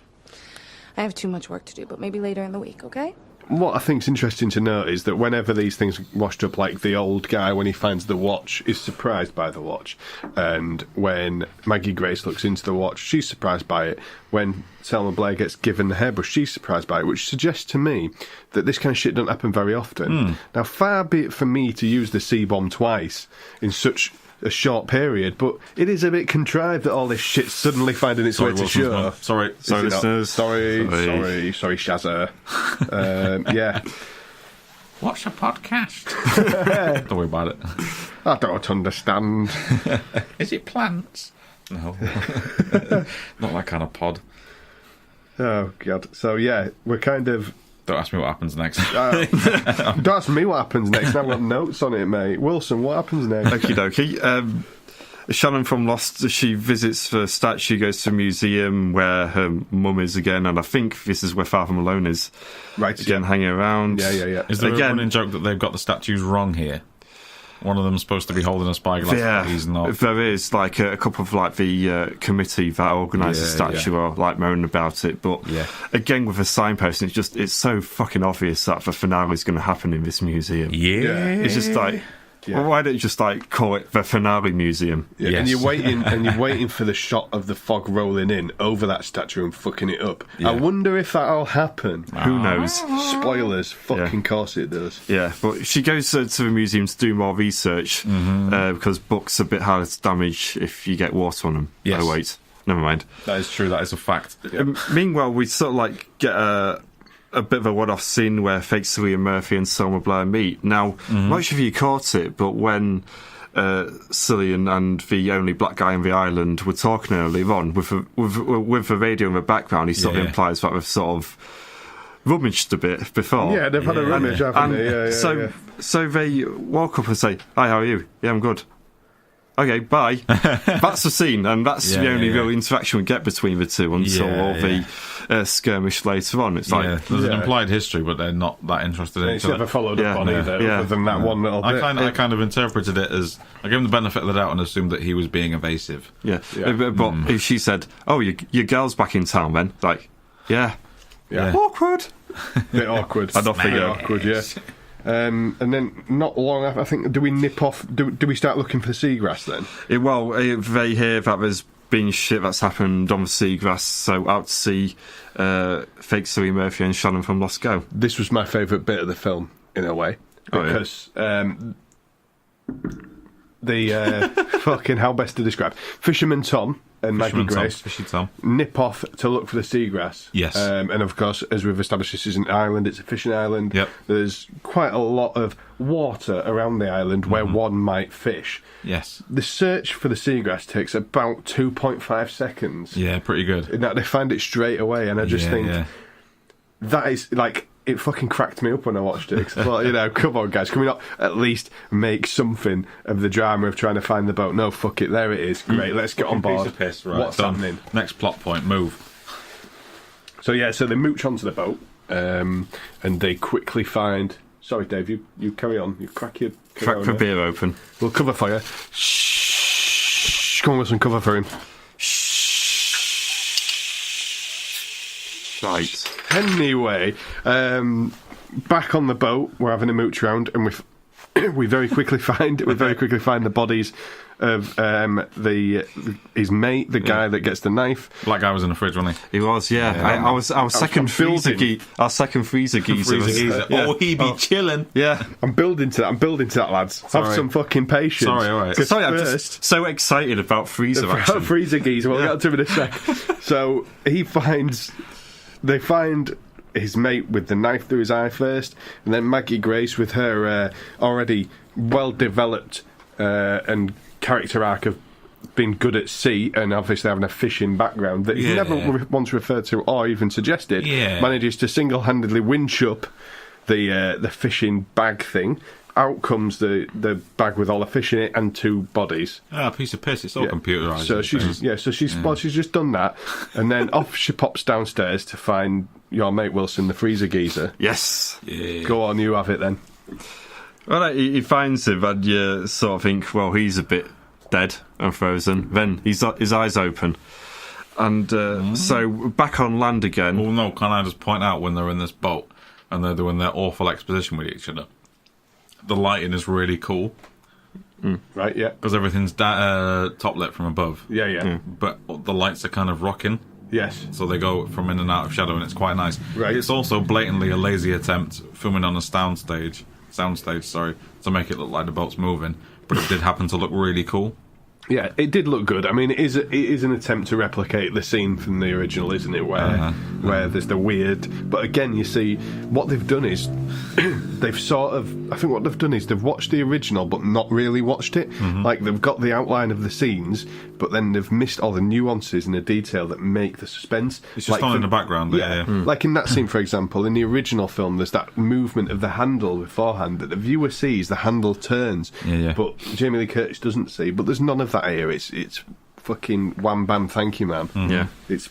I have too much work to do, but maybe later in the week, okay? What I think's interesting to note is that whenever these things are washed up, like the old guy, when he finds the watch, is surprised by the watch. And when Maggie Grace looks into the watch, she's surprised by it. When Selma Blair gets given the hairbrush, she's surprised by it, which suggests to me that this kind of shit doesn't happen very often. Now, far be it for me to use the C-bomb twice in such a short period, but it is a bit contrived that all this shit's suddenly finding its way to shore. Sorry, listeners. Sorry, Shazza. Yeah. Watch a podcast. Don't worry about it. I don't understand. Is it plants? No. Not that kind of pod. Oh, God. So, yeah, we're kind of... Don't ask me what happens next. Don't ask me what happens next. I've got notes on it, mate. Wilson, what happens next? Okie dokie. Shannon from Lost, she visits the statue, goes to a museum where her mum is again, and I think this is where Father Malone is. Right. Again, hanging around. Yeah. Is there a running joke that they've got the statues wrong here? One of them's supposed to be holding a spyglass, but he's not. There is, like, a couple of, like, the committee that organised the statue are, like, moaning about it, but again, with the signpost, it's so fucking obvious that the finale is going to happen in this museum. It's just like... Well, why don't you just call it the finale museum? Yeah. Yes. And you're waiting for the shot of the fog rolling in over that statue and fucking it up. I wonder if that'll happen. Who knows? Spoilers, fucking course it does. Yeah, but she goes to the museum to do more research because books are a bit harder to damage if you get water on them. Yes. Oh wait, never mind. That is true. That is a fact. Meanwhile, we sort of get a bit of a one-off scene where fake Cillian Murphy and Selma Blair meet. Now, I'm not sure if you caught it, but when Cillian and the only black guy on the island were talking earlier on, with the radio in the background, he sort of implies that they've sort of rummaged a bit before. Yeah, they've had a rummage, haven't they? So they walk up and say, "Hi, how are you? Yeah, I'm good." Okay, bye. That's the scene, and that's the only real interaction we get between the two until all the skirmish later on. It's like there's an implied history, but they're not that interested in it. It's never followed up on either, other than that one little bit. I kind of interpreted it as I gave him the benefit of the doubt and assumed that he was being evasive. But if she said, "Oh, your girl's back in town," then awkward, bit awkward, awkward, yeah. And then not long after, I think, do we nip off? Do we start looking for the seagrass then? They hear that there's been shit that's happened on the seagrass, so out to see fake Cillian Murphy and Shannon from Lost go. This was my favourite bit of the film, in a way, because the fucking, how best to describe, Fisherman Tom and Maggie Grace nip off to look for the seagrass. Yes. And of course, as we've established, this is an island, it's a fishing island. Yep. There's quite a lot of water around the island where one might fish. Yes. The search for the seagrass takes about 2.5 seconds. Yeah, pretty good. And that they find it straight away, and I just think that is like... It fucking cracked me up when I watched it. Well, come on, guys, can we not at least make something of the drama of trying to find the boat? No, fuck it, there it is. Great, let's get on board. Piece of piss, right. What's happening? Next plot point, move. So they mooch onto the boat, and they quickly find... Sorry, Dave, you carry on. You crack the beer open. We'll cover for you. Shh. Come on with some cover for him. Right. Anyway, back on the boat, we're having a mooch around, and we very quickly find the bodies of his mate, the guy that gets the knife. Black guy was in the fridge, wasn't he? He was, our second freezer geezer. Oh, he be chilling. Yeah, I'm building to that, lads. Sorry. Have some fucking patience. Sorry, all right. Sorry, I'm just so excited about freezer action. Freezer geezer. We'll get to him in a sec. So they find his mate with the knife through his eye first, and then Maggie Grace with her already well-developed and character arc of being good at sea and obviously having a fishing background that he never once referred to or even suggested, manages to single-handedly winch up the fishing bag thing, out comes the bag with all the fish in it and 2 bodies. Ah, a piece of piss. It's all computerised. So she's just done that, and then off she pops downstairs to find your mate Wilson, the freezer geezer. Yes. Yeah. Go on, you have it then. Well, he finds him, and you sort of think, well, he's a bit dead and frozen. Then his eyes open. And so back on land again. Well, no, can I just point out when they're in this boat and they're doing their awful exposition with each other, the lighting is really cool. Right, yeah. Because everything's top lit from above. Yeah. But the lights are kind of rocking. Yes. So they go from in and out of shadow, and it's quite nice. Right. It's also blatantly a lazy attempt, filming on a soundstage, to make it look like the boat's moving. But it did happen to look really cool. Yeah, it did look good. I mean, it is an attempt to replicate the scene from the original, isn't it? Where there's the weird. But again, you see, what they've done is they've watched the original, but not really watched it. Mm-hmm. Like they've got the outline of the scenes, but then they've missed all the nuances and the detail that make the suspense. It's just on in the background. Yeah. Like in that scene, for example, in the original film, there's that movement of the handle beforehand that the viewer sees. The handle turns, but Jamie Lee Curtis doesn't see. But there's none of that here. It's fucking wham bam, thank you, ma'am. Yeah. It's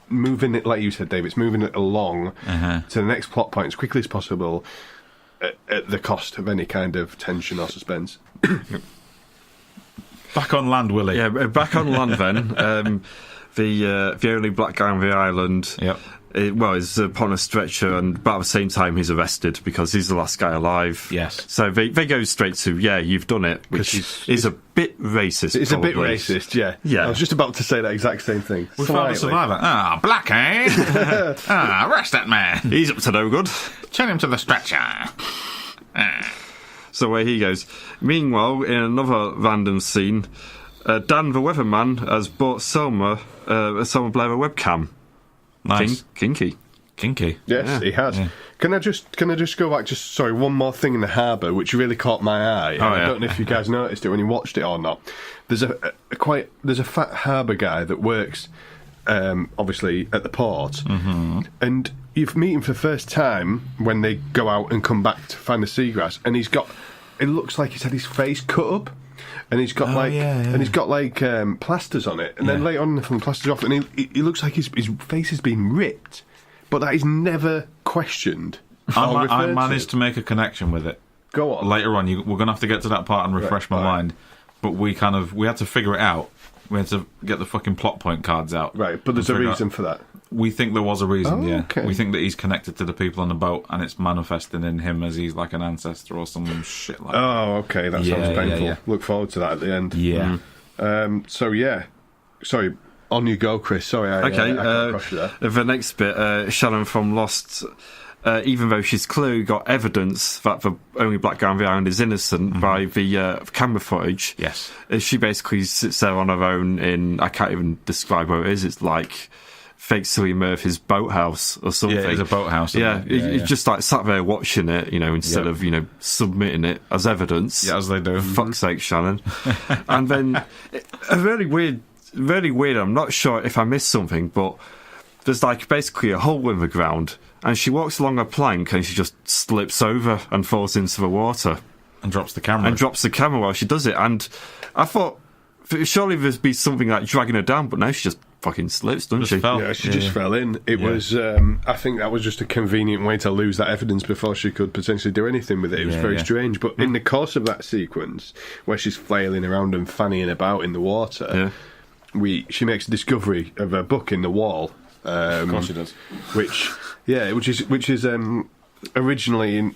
moving it, like you said, Dave. It's moving it along to the next plot point as quickly as possible, at the cost of any kind of tension or suspense. Back on land, Willie. Yeah, back on land then. The only black guy on the island. Yep. Is upon a stretcher, but at the same time he's arrested because he's the last guy alive. Yes. So they go straight to, you've done it, which is a bit racist. It's probably a bit racist, yeah. Yeah. I was just about to say that exact same thing. We found a survivor. Black, eh? Arrest that man. He's up to no good. Turn him to the stretcher. So away he goes. Meanwhile, in another random scene, Dan the weatherman has bought Selma Blair a webcam. Nice. Kinky. Yes, he has. Yeah. Can I just go back? One more thing in the harbour which really caught my eye. I don't know if you guys noticed it when you watched it or not. There's a fat harbour guy that works, obviously at the port, and you meet him for the first time when they go out and come back to find the seagrass, and it looks like he's had his face cut up. And he's got plasters on it, and then later on the film plasters off, and he looks like his face has been ripped, but that is never questioned. I managed to make a connection with it. Go on. Later on, we're going to have to get to that part and refresh my mind, but we had to figure it out. We had to get the fucking plot point cards out. Right, but there's a reason for that. We think there was a reason, Okay. We think that he's connected to the people on the boat, and it's manifesting in him as he's like an ancestor or some shit like that. Oh, okay, that sounds painful. Yeah. Look forward to that at the end. Yeah. Sorry, on you go, Chris. Sorry, I crushed you there. The next bit, Shannon from Lost, even though she's clearly got evidence that the only black guy on the island is innocent by the camera footage, yes, she basically sits there on her own in, I can't even describe what it is, it's like fake Cillian Murphy's boathouse or something. Yeah, it's a boathouse. It's just like sat there watching it, instead of, submitting it as evidence. Yeah, as they do. For fuck's sake, Shannon. And then, really weird, I'm not sure if I missed something, but there's like basically a hole in the ground, and she walks along a plank and she just slips over and falls into the water. And drops the camera. While she does it. And I thought, surely there'd be something like dragging her down, but no, she just fucking slips, doesn't she? Fell. Yeah, she just fell in. It was, I think that was just a convenient way to lose that evidence before she could potentially do anything with it. It was very strange. But in the course of that sequence, where she's flailing around and fannying about in the water, she makes a discovery of a book in the wall. Of course she does. Which is originally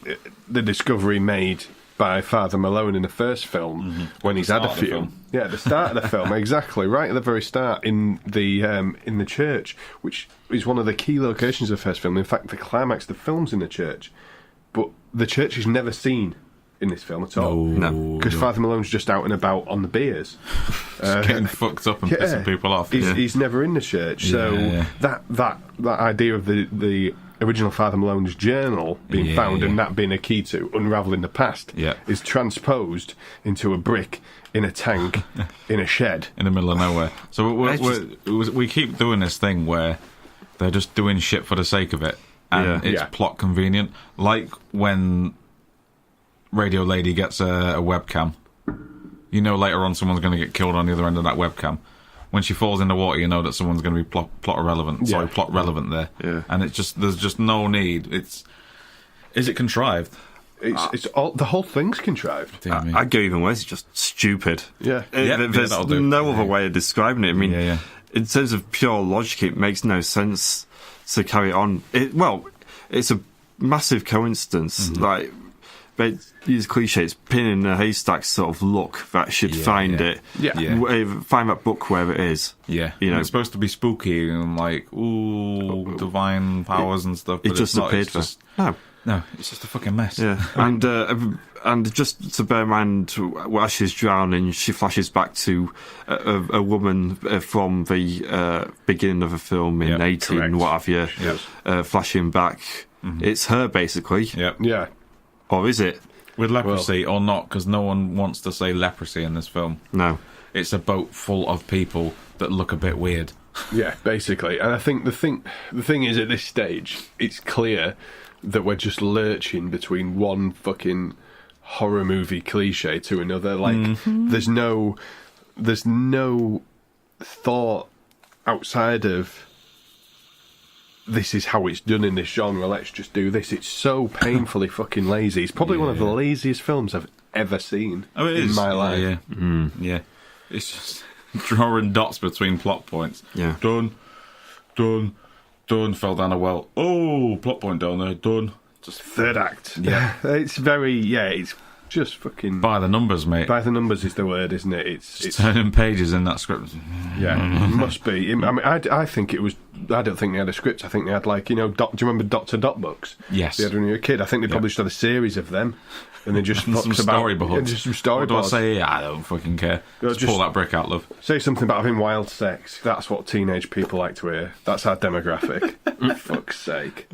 the discovery made by Father Malone in the first film when he's had a few. Yeah, at the start of the film, exactly, right at the very start in the church, which is one of the key locations of the first film. In fact, the climax of the film's in the church, but the church is never seen in this film at all. No, because Father Malone's just out and about on the beers, getting fucked up and pissing people off. He's never in the church, that idea of the original Father Malone's journal being found and that being a key to unravelling the past is transposed into a brick in a tank in a shed in the middle of nowhere. So we keep doing this thing where they're just doing shit for the sake of it, and it's plot convenient. Like when radio lady gets a webcam. You know later on someone's going to get killed on the other end of that webcam. When she falls in the water, you know that someone's going to be plot relevant. Sorry, plot relevant there. Yeah. And there's just no need. Is it contrived? It's all, the whole thing's contrived. I'd go even worse. It's just stupid. Yeah. There's no other way of describing it. I mean, in terms of pure logic, it makes no sense to carry it on. It's a massive coincidence. Like, but use cliche, it's pin in a haystack sort of look that should find it. Find that book wherever it is. Yeah. You know, it's supposed to be spooky and like, ooh, divine powers and stuff. But it just appeared. No, it's just a fucking mess. Yeah. And just to bear in mind, while she's drowning, she flashes back to a woman from the beginning of the film in 18, correct. What have you, flashing back. Mm-hmm. It's her, basically. Yep. Yeah. Or is it? With leprosy or not, because no one wants to say leprosy in this film. No. It's a boat full of people that look a bit weird. Yeah, basically. And I think the thing is, at this stage, it's clear that we're just lurching between one fucking horror movie cliche to another. Like, there's no thought outside of this is how it's done in this genre, let's just do this. It's so painfully fucking lazy. It's probably one of the laziest films I've ever seen in my life. Yeah. It's just drawing dots between plot points. Yeah. Done, fell down a well. Oh, plot point down there, done. Just third act. Yeah. It's very, it's just fucking... By the numbers, mate. By the numbers is the word, isn't it? It's turning pages in that script. Yeah, it must be. I mean, I think it was... I don't think they had a script. I think they had, like, do you remember Dr. Dot books? Yes. They had when you were a kid. I think they probably just had a series of them. And they just some storyboards. Just some storyboards. What do I say? I don't fucking care. Just pull that brick out, love. Say something about having wild sex. That's what teenage people like to hear. That's our demographic. Fuck's sake.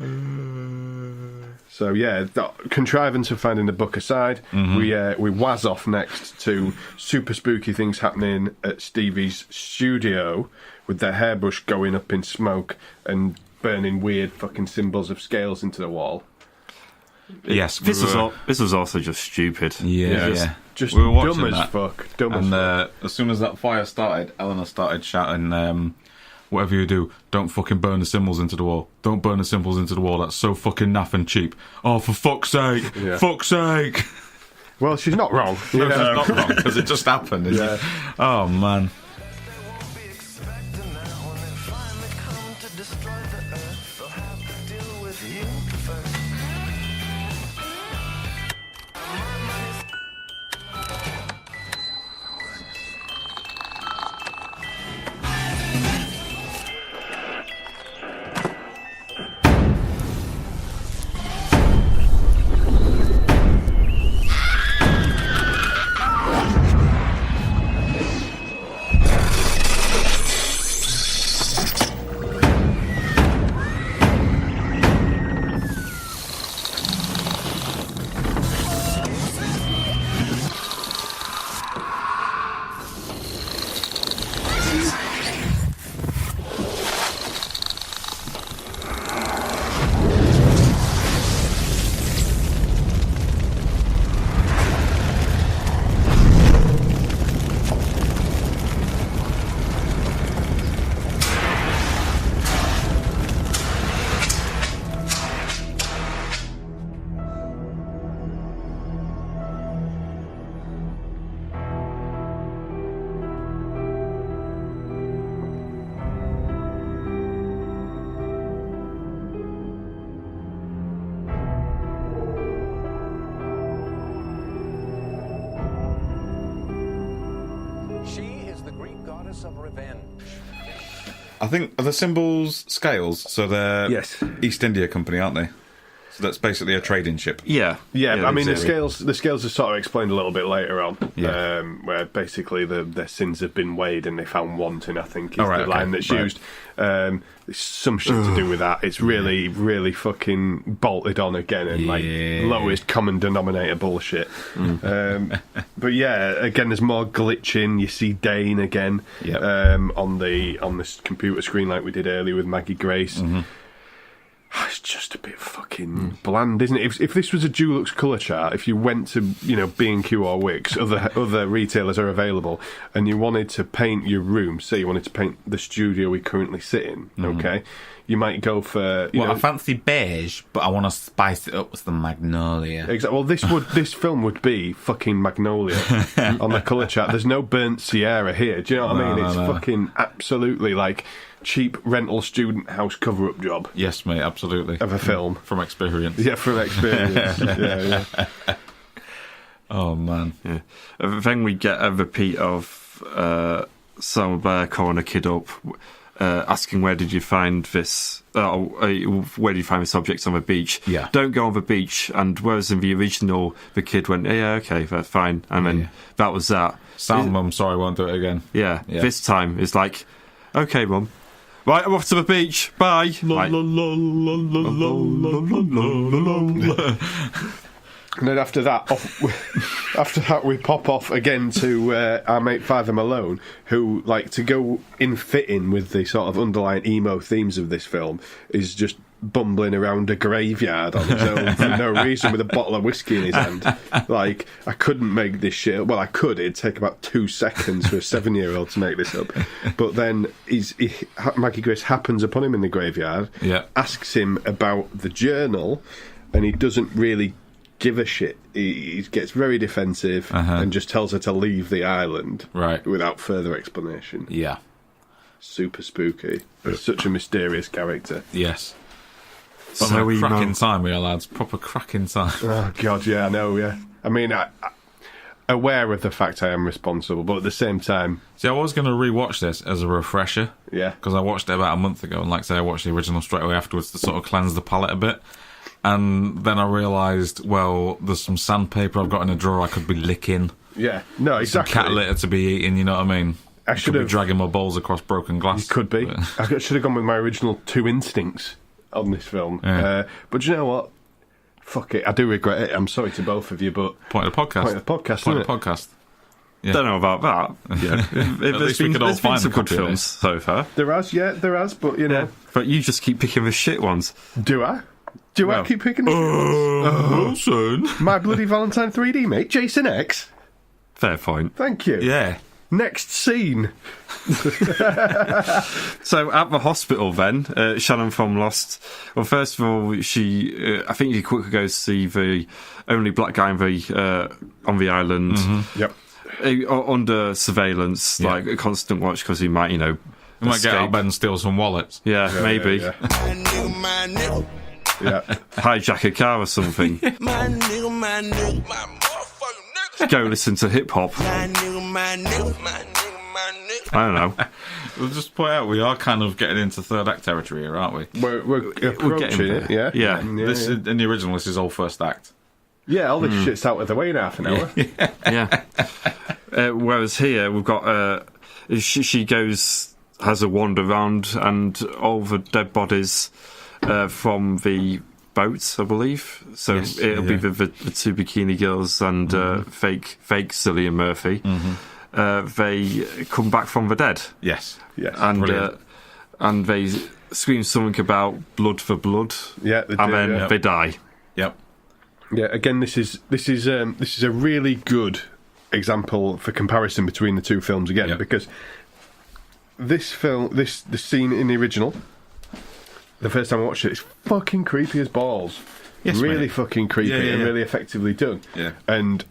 So yeah, that contrivance of finding the book aside, we waz off next to super spooky things happening at Stevie's studio with their hairbrush going up in smoke and burning weird fucking symbols of scales into the wall. Yes, this was also just stupid. Yeah. Just we were watching dumb as that. fuck. As soon as that fire started, Eleanor started shouting, whatever you do, don't fucking burn the symbols into the wall. Don't burn the symbols into the wall. That's so fucking naff and cheap. Oh, for fuck's sake. Yeah. Fuck's sake. Well, she's not wrong. No, she's not wrong, because it just happened. Yeah. Oh, man. Of revenge. I think, are the symbols scales? So they're East India Company, aren't they? So that's basically a trading ship. Yeah. I mean, the scales are sort of explained a little bit later on, where basically their sins have been weighed and they found wanting, I think, is the line that's used. It's some shit to do with that. It's really, really fucking bolted on again and like lowest common denominator bullshit. But yeah, again, there's more glitching. You see Dane again on the computer screen like we did earlier with Maggie Grace. It's just a bit fucking bland, isn't it? If this was a Dulux colour chart, if you went to, B&Q or Wickes, other retailers are available, and you wanted to paint your room, say you wanted to paint the studio we currently sit in, okay, you might go for... I fancy beige, but I want to spice it up with some magnolia. Exactly. Well, this film would be fucking magnolia on the colour chart. There's no burnt Sierra here. Do you know what I mean? It's fucking absolutely like... cheap rental student house cover-up job. Yes, mate, absolutely. Of a film. From experience. Yeah, from experience. yeah. Oh, man. Yeah. Then we get a repeat of Selma Blair calling a kid up, asking where did you find this... where did you find this object on the beach? Yeah. Don't go on the beach. And whereas in the original, the kid went, yeah, okay, that's fine. And then that was that. Sound, Mum, sorry, won't do it again. Yeah. This time, it's like, okay, Mum. Right, I'm off to the beach. Bye. And then after that, we pop off again to our mate Father Malone, who, like, to go in fitting with the sort of underlying emo themes of this film, is just bumbling around a graveyard on his own for no reason with a bottle of whiskey in his hand. Like, I couldn't make this shit up. Well, I could. It'd take about 2 seconds for a 7-year-old to make this up. But then Maggie Grace happens upon him in the graveyard, asks him about the journal, and he doesn't really give a shit. He gets very defensive and just tells her to leave the island without further explanation. Yeah. Super spooky. But such a mysterious character. Yes. But so we cracking time, we are, lads. Proper cracking time. Oh, God, yeah, I know, yeah. I mean, I aware of the fact I am responsible, but at the same time... See, I was going to rewatch this as a refresher. Yeah. Because I watched it about a month ago, and like I say, I watched the original straight away afterwards to sort of cleanse the palate a bit. And then I realised, well, there's some sandpaper I've got in a drawer I could be licking. Yeah, no, exactly. Some cat litter to be eating, you know what I mean? I should be dragging my balls across broken glass. You could be. I should have gone with my original 2 instincts on this film. Yeah. But do you know what? Fuck it. I do regret it. I'm sorry to both of you, but... Point of the podcast. Yeah. Don't know about that. Yeah. There's been some good films so far. There has, but, you know... Yeah. But you just keep picking the shit ones. Do I? I keep picking the shit ones? Son. My Bloody Valentine 3D, mate. Jason X. Fair point. Thank you. Yeah. Next scene. So at the hospital then, Shannon from Lost, well, first of all, she I think she quickly goes to see the only black guy on the island. Yep. Under surveillance, like a constant watch, because he might, He might get out of bed and steal some wallets. Yeah, maybe. Yeah. Hijack a car or something. Go listen to hip hop. I don't know. We'll just point out we are kind of getting into third act territory here, aren't we? We're approaching it. Yeah. This is, in the original, this is all first act. Yeah, all this shit's out of the way in half an hour. Yeah. Whereas here we've got she goes, has a wander around, and all the dead bodies from the boats, I believe. So it'll be the 2 bikini girls and fake Cillian Murphy. They come back from the dead. Yes. And they scream something about blood for blood. Yeah, they do, and then they die. Yep. Yeah. Again, this is a really good example for comparison between the 2 films again, because this film, the scene in the original, the first time I watched it, it's fucking creepy as balls. Yes, really mate. Fucking creepy and really effectively done. Yeah. And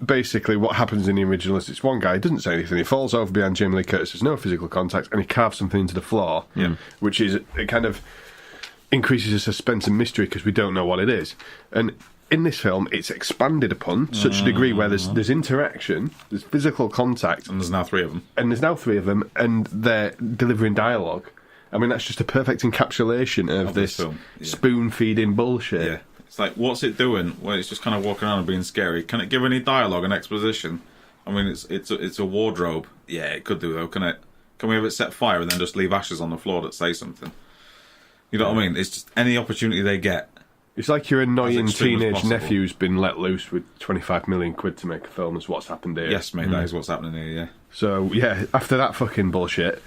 basically what happens in the original is it's one guy, he doesn't say anything, he falls over behind Jamie Lee Curtis, there's no physical contact, and he carves something into the floor, which is, it kind of increases the suspense and mystery because we don't know what it is. And in this film, it's expanded upon to such a degree where there's interaction, there's physical contact. And there's now 3 of them. And they're delivering dialogue. I mean, that's just a perfect encapsulation of this film. spoon-feeding bullshit. Yeah. It's like, what's it doing? Well, it's just kind of walking around and being scary. Can it give any dialogue and exposition? I mean, it's a wardrobe. Yeah, it could do, though, can it? Can we have it set fire and then just leave ashes on the floor that say something? You know what I mean? It's just any opportunity they get It's like your annoying extreme as teenage possible. nephew's been let loose with 25 million quid to make a film. Is what's happened here. Yes, mate, that is what's happening here, yeah. So yeah, after that fucking bullshit,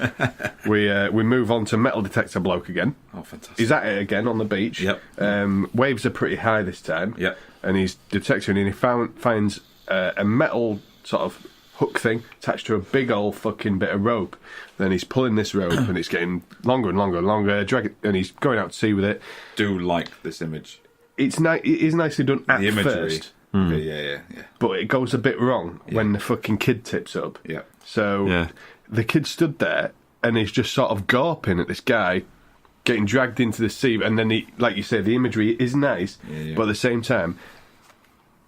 we move on to metal detector bloke again. Oh, fantastic. He's at it again on the beach. Yep. Waves are pretty high this time. Yep. And he's detecting, and he finds a metal sort of hook thing attached to a big old fucking bit of rope. Then he's pulling this rope, and it's getting longer and longer and longer. And he's going out to sea with it. Do like this image. It is nicely done at The imagery. first, Yeah. but it goes a bit wrong when the fucking kid tips up. Yeah. So the kid stood there, and he's just sort of gawping at this guy getting dragged into the sea. And then he, like you say, the imagery is nice, but at the same time,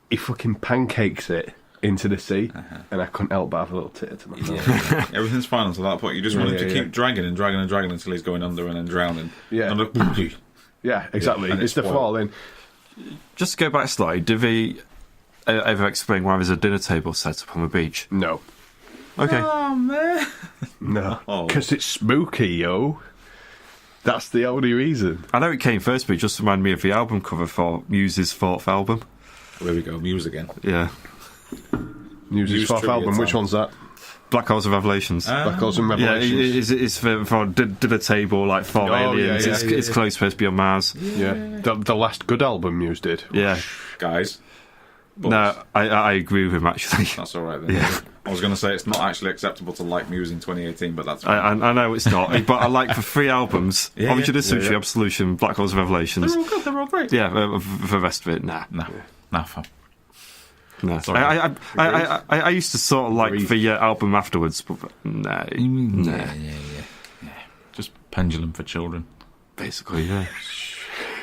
he fucking pancakes it into the sea, and I couldn't help but have a little titter to myself. Everything's fine until that point. You just want him to keep dragging and dragging and dragging until he's going under and then drowning. Yeah. And look, Yeah, exactly. And it's the spoiled. falling. Just to go back slightly, did he ever explain why there's a dinner table set up on the beach? No. Okay. Oh, man. No. Oh. Because it's spooky, yo. That's the only reason. I know it came first, but it just reminded me of the album cover for Muse's fourth album. There we go, Muse again. Yeah. Muse's fourth trivia album. time. Which one's that? Black Holes and Revelations. Black Holes and Yeah, Revelations. it's for dinner table, like for aliens. It's close supposed to be on Mars. Yeah. The last good album Muse did. Yeah. Guys. No, I agree with him, actually. That's all right then. Yeah. I was going to say it's not actually acceptable to like Muse in 2018, but that's I know it's not, but I like the three albums. Yeah, Origin yeah. of Century, Yeah. Absolution, Black Holes and Revelations. They're all good, they're all great. Yeah, the rest of it, nah. No, fun. No. Sorry. I used to sort of like the album afterwards, but nah. Yeah. Just pendulum for children. Basically, yeah.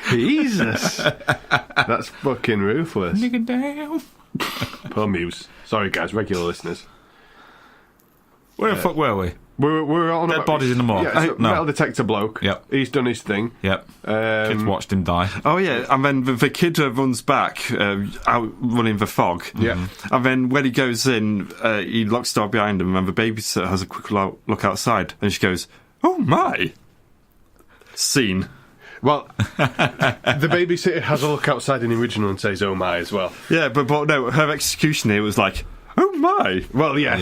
Jesus. That's fucking ruthless. Nigga down. Poor Muse. Sorry, guys, regular listeners. Where the fuck were we? We're on Dead bodies in the morgue. Yeah, so No. metal detector bloke. Yep. He's done his thing. Yep. Kids watched him die. Oh yeah, and then the kid runs back, out running the fog. Yeah. And then when he goes in, he locks the door behind him, and the babysitter has a quick look outside, and she goes, "Oh my!" Scene. Well, the babysitter has a look outside in the original and says, "Oh my," as well. Yeah, but no, her execution here was like, "Oh my!" Well, yeah.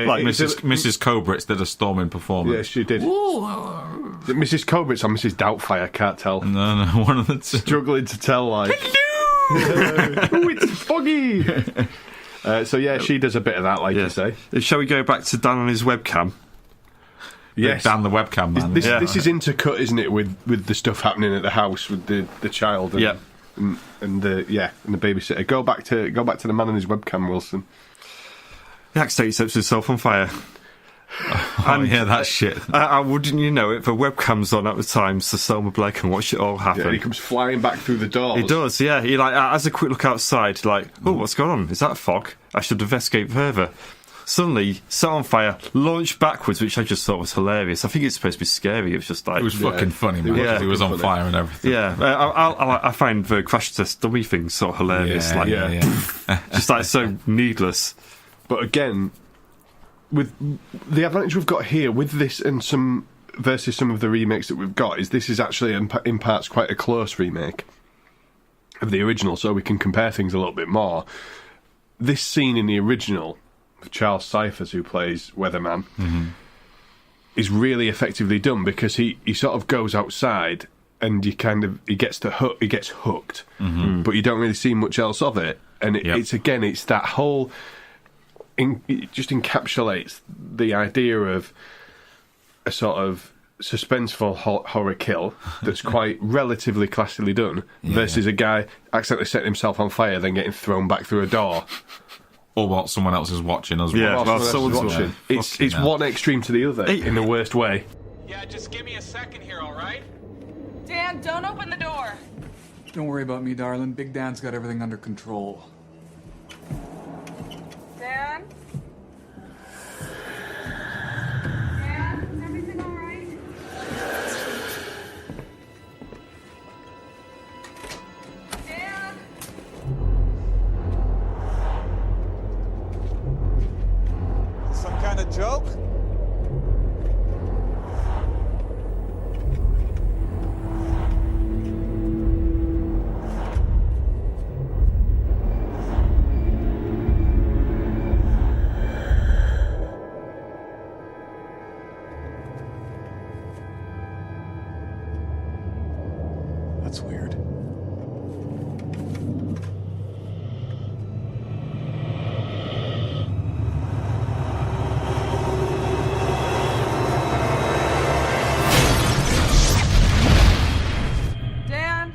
Like It's Mrs. Cobritz did a storming performance. Yeah, she did. Mrs. Cobritz or Mrs. Doubtfire, can't tell. No, one of the two. Struggling to tell, like. Hello! It's foggy! So, yeah, she does a bit of that, like you say. Shall we go back to Dan and his webcam? Yes. Dan the webcam man. This is intercut, isn't it, with the stuff happening at the house with the child and, and the babysitter. Go back to the man and his webcam, Wilson. He accidentally sets himself on fire. Oh, yeah, that shit. Wouldn't you know it? The webcam's on at the time, so Selma Blake can watch it all happen. Yeah, he comes flying back through the doors. He does, yeah. He has a quick look outside, like, oh, what's going on? Is that fog? I should investigate further. Suddenly, set on fire, launched backwards, which I just thought was hilarious. I think it's supposed to be scary. It was just like... It was fucking funny, man, because he was on fire and everything. Yeah, I find the crash test dummy thing so hilarious. Just like so needless. But again, with the advantage we've got here with this and some versus some of the remakes that we've got is this is actually in parts quite a close remake of the original, so we can compare things a little bit more. This scene in the original, with Charles Cyphers, who plays Weatherman, is really effectively done because he sort of goes outside and he gets hooked, but you don't really see much else of it, and it's that whole. It just encapsulates the idea of a sort of suspenseful horror kill that's quite relatively classically done versus a guy accidentally setting himself on fire then getting thrown back through a door. Or what someone else is watching as well. Yeah, While someone's watching. It's one extreme to the other in the worst way. Yeah, just give me a second here, all right? Dan, don't open the door. Don't worry about me, darling. Big Dan's got everything under control. Dan? Dan, is everything all right? Dan? Some kind of joke? That's weird. Dan?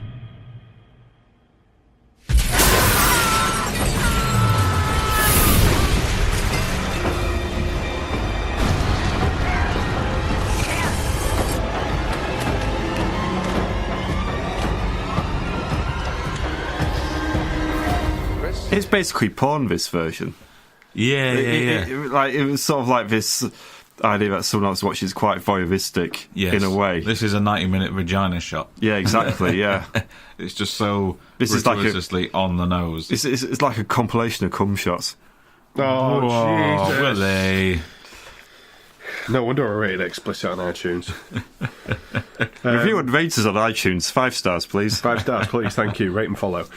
It's basically porn, this version. Yeah. It was sort of like this idea that someone else watches quite voyeuristic in a way. This is a 90-minute vagina shot. Yeah, exactly, yeah. It's just so This is like gratuitously on the nose. It's like a compilation of cum shots. Oh, Jesus. Were they? No wonder I rated explicit on iTunes. Review and rate us on iTunes. 5 stars, please. 5 stars, please. Thank you. Rate and follow.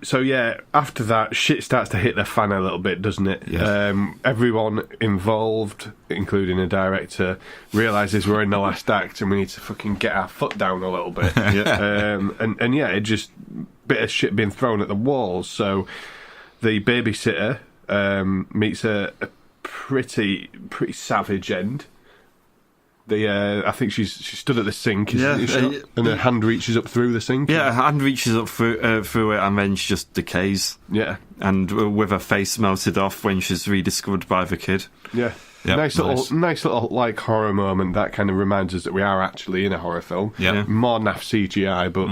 So yeah, after that, shit starts to hit the fan a little bit, doesn't it? Yeah. Everyone involved, including a director, realises we're in the last act and we need to fucking get our foot down a little bit. And yeah, it just bit of shit being thrown at the walls. So the babysitter meets a pretty savage end. I think she stood at the sink, isn't she? And her hand reaches up through the sink. Yeah, her hand reaches up through it, and then she just decays. Yeah, and with her face melted off when she's rediscovered by the kid. Yeah, yep, nice little like horror moment. That kind of reminds us that we are actually in a horror film. Yeah, more naff CGI, but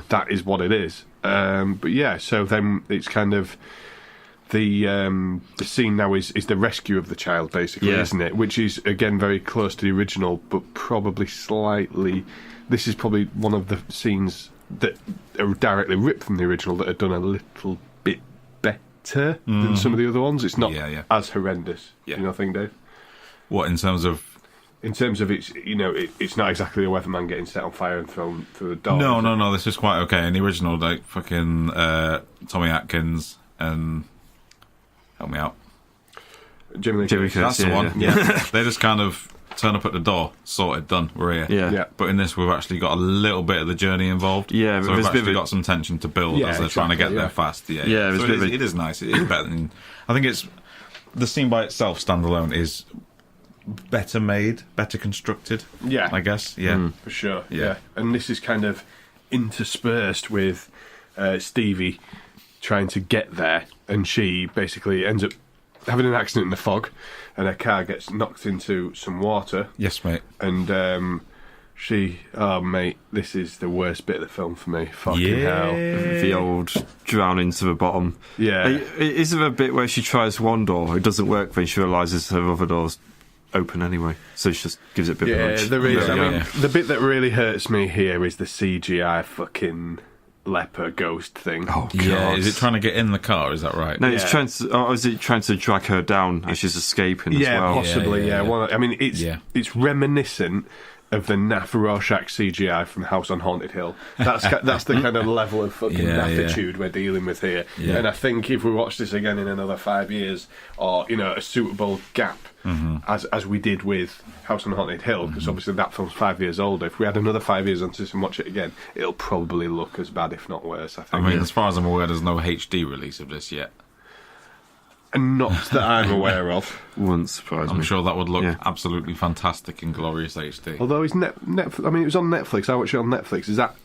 that is what it is. But yeah, so then it's kind of. The scene now is the rescue of the child, basically, isn't it? Which is, again, very close to the original, but probably slightly... This is probably one of the scenes that are directly ripped from the original that are done a little bit better than some of the other ones. It's not as horrendous. Yeah. Do you not think, Dave? What, in terms of... In terms of it's not exactly a weatherman getting set on fire and thrown through a door. No, this is quite okay. In the original, like, fucking Tommy Atkins and... Help me out. Jimmy Curtis. That's the one. Yeah. They just kind of turn up at the door, sorted, done, we're here. Yeah. But in this, we've actually got a little bit of the journey involved. Yeah, so we've actually got some tension to build as they're trying to get there fast. Yeah. So it is nice. It is better than... I think it's... The scene by itself, standalone, is better made, better constructed. Yeah. I guess. Yeah. For sure. Yeah. And this is kind of interspersed with Stevie trying to get there, and she basically ends up having an accident in the fog, and her car gets knocked into some water. Yes, mate. And mate, this is the worst bit of the film for me. Fucking hell. The old drowning to the bottom. Yeah. Is there a bit where she tries one door, it doesn't work, then she realises her other door's open anyway, so she just gives it a bit of a nudge. There is. I mean, the bit that really hurts me here is the CGI fucking leper ghost thing. Oh god! Yeah, is it trying to get in the car? Is that right? No, it's trying to. Or is it trying to drag her down as she's escaping? As well? Possibly. Yeah. Well, I mean, it's reminiscent of the naff Rorschach CGI from House on Haunted Hill. That's the kind of level of fucking naffitude we're dealing with here. Yeah. And I think if we watch this again in another 5 years, or a suitable gap, as we did with House on Haunted Hill, because obviously that film's 5 years older. If we had another 5 years onto this and watch it again, it'll probably look as bad, if not worse. I think. I mean, as far as I'm aware, there's no HD release of this yet. And not that I'm aware of. Wouldn't surprise me. I'm sure that would look absolutely fantastic in glorious HD. Although it's Netflix. I mean, it was on Netflix. I watched it on Netflix. Is that?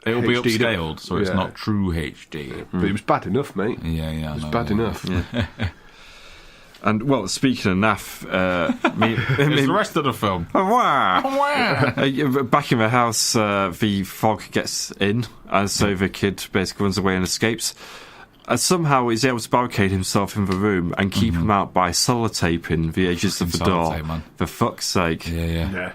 It'll be upscaled, so it's not true HD. But it was bad enough, mate. Yeah. It was bad enough. Yeah. And, well, speaking of naff... it's the rest of the film. Back in the house, the fog gets in, and so the kid basically runs away and escapes. And somehow he's able to barricade himself in the room and keep him out by sellotaping the edges of the door. Man. For fuck's sake. Yeah.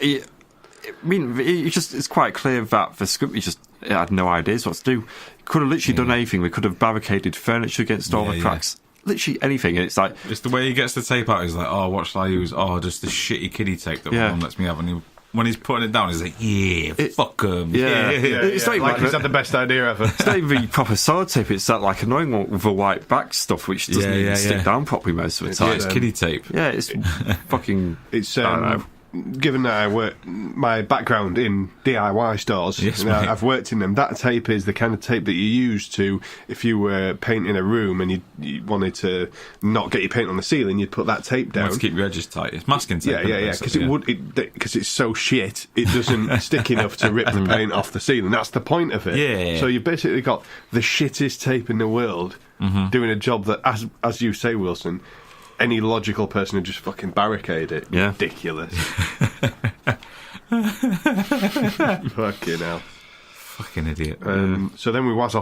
It's quite clear that the script had no ideas what to do. Could have literally done anything. We could have barricaded furniture against all the cracks. Literally anything. And it's like... It's the way he gets the tape out. He's like, what shall I use? Just the shitty kiddie tape that one lets me have. And when he's putting it down, he's like, fuck him. It's not even like he's had the best idea ever. It's not even proper sellotape. It's that like annoying one with the white back stuff, which doesn't even stick down properly most of the time. It's kiddie tape. Yeah, it's fucking... It's I don't know. given that I work my background in DIY stores, Yes, you know, mate. I've worked in them. That tape is the kind of tape that you use to, if you were painting a room and you wanted to not get your paint on the ceiling, you'd put that tape down To keep your edges tight. It's masking tape. Yeah. Because it's so shit, it doesn't stick enough to rip the paint off the ceiling. That's the point of it. Yeah. So you've basically got the shittest tape in the world doing a job that, as you say, Wilson, any logical person would just fucking barricade it. Yeah. Ridiculous. Fucking hell. Fucking idiot. So then we was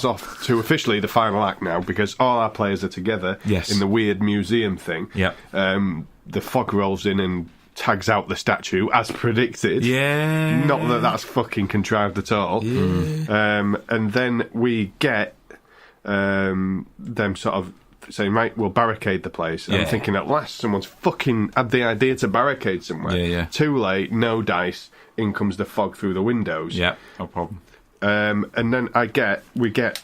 off to officially the final act now, because all our players are together Yes. in the weird museum thing. Yep. The fog rolls in and tags out the statue as predicted. Yeah. Not that that's fucking contrived at all. Yeah. And then we get them sort of saying, right, we'll barricade the place. And I'm Yeah. thinking, at last, someone's fucking had the idea to barricade somewhere. Yeah. Too late, no dice, in comes the fog through the windows. Yeah, no problem. And then we get.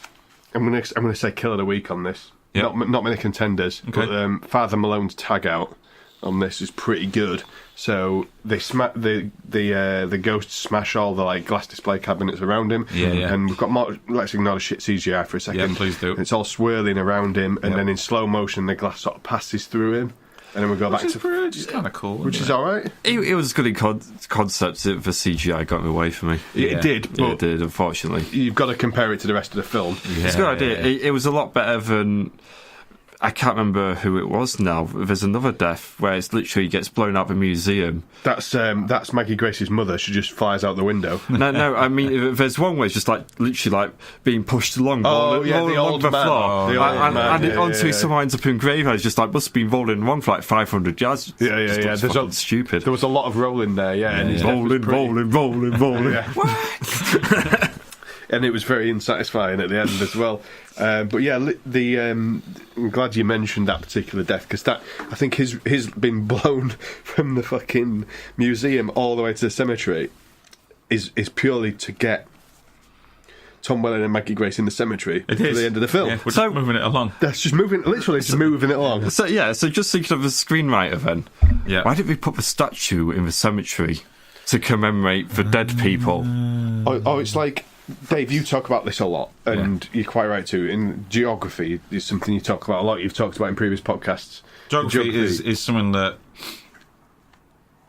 I'm gonna say kill of the week on this. Yep. Not many contenders, Okay. but Father Malone's tag out on this is pretty good. So they the ghosts smash all the like glass display cabinets around him. Yeah. And we've got more. Let's ignore the shit CGI for a second. Yeah, please do. It's all swirling around him, and Yep. then in slow motion the glass sort of passes through him, and then we go back to Which is kind of cool. which isn't is it? all right. It was good in concept. The CGI got me away from me. It did, Yeah, but it did, unfortunately. you've got to compare it to the rest of the film. Yeah, It's a good idea. It was a lot better than... I can't remember who it was now. There's another death where it's literally gets blown out of a museum. That's Maggie Grace's mother. She just flies out the window. No, I mean, there's one where it's just like literally like being pushed along, rolling the along old the man. floor, The old man, and yeah, onto yeah. someone ends up in graveyard. It's just like must have been rolling along for like 500 yards. Yeah. It's There's fucking stupid. There was a lot of rolling there, and his death was rolling. Yeah. And it was very unsatisfying at the end as well. But yeah, I'm glad you mentioned that particular death, because that, I think his been blown from the fucking museum all the way to the cemetery is purely to get Tom Welling and Maggie Grace in the cemetery for the end of the film. Yeah, we're just moving it along. That's just moving it along. So just thinking of the screenwriter then. Yeah. Why did we put the statue in the cemetery to commemorate the dead people? Oh, it's like, Dave, you talk about this a lot, and you're quite right too. In geography, is something you talk about a lot. You've talked about in previous podcasts. Geography is something that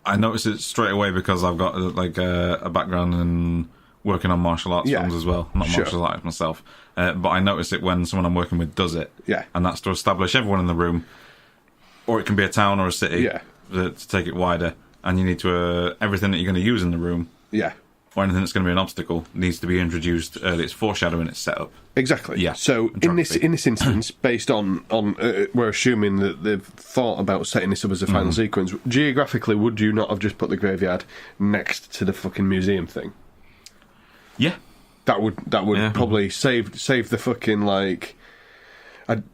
I noticed it straight away because I've got like a background in working on martial arts films as well. I'm not martial arts myself, but I notice it when someone I'm working with does it. Yeah. And that's to establish everyone in the room, or it can be a town or a city. Yeah. To take it wider, and you need to everything that you're going to use in the room. Yeah. Or anything that's going to be an obstacle needs to be introduced early. It's foreshadowing its setup. Exactly. Yeah. So in this instance, based on we're assuming that they've thought about setting this up as a final sequence. Geographically, would you not have just put the graveyard next to the fucking museum thing? Yeah. That would probably save the fucking like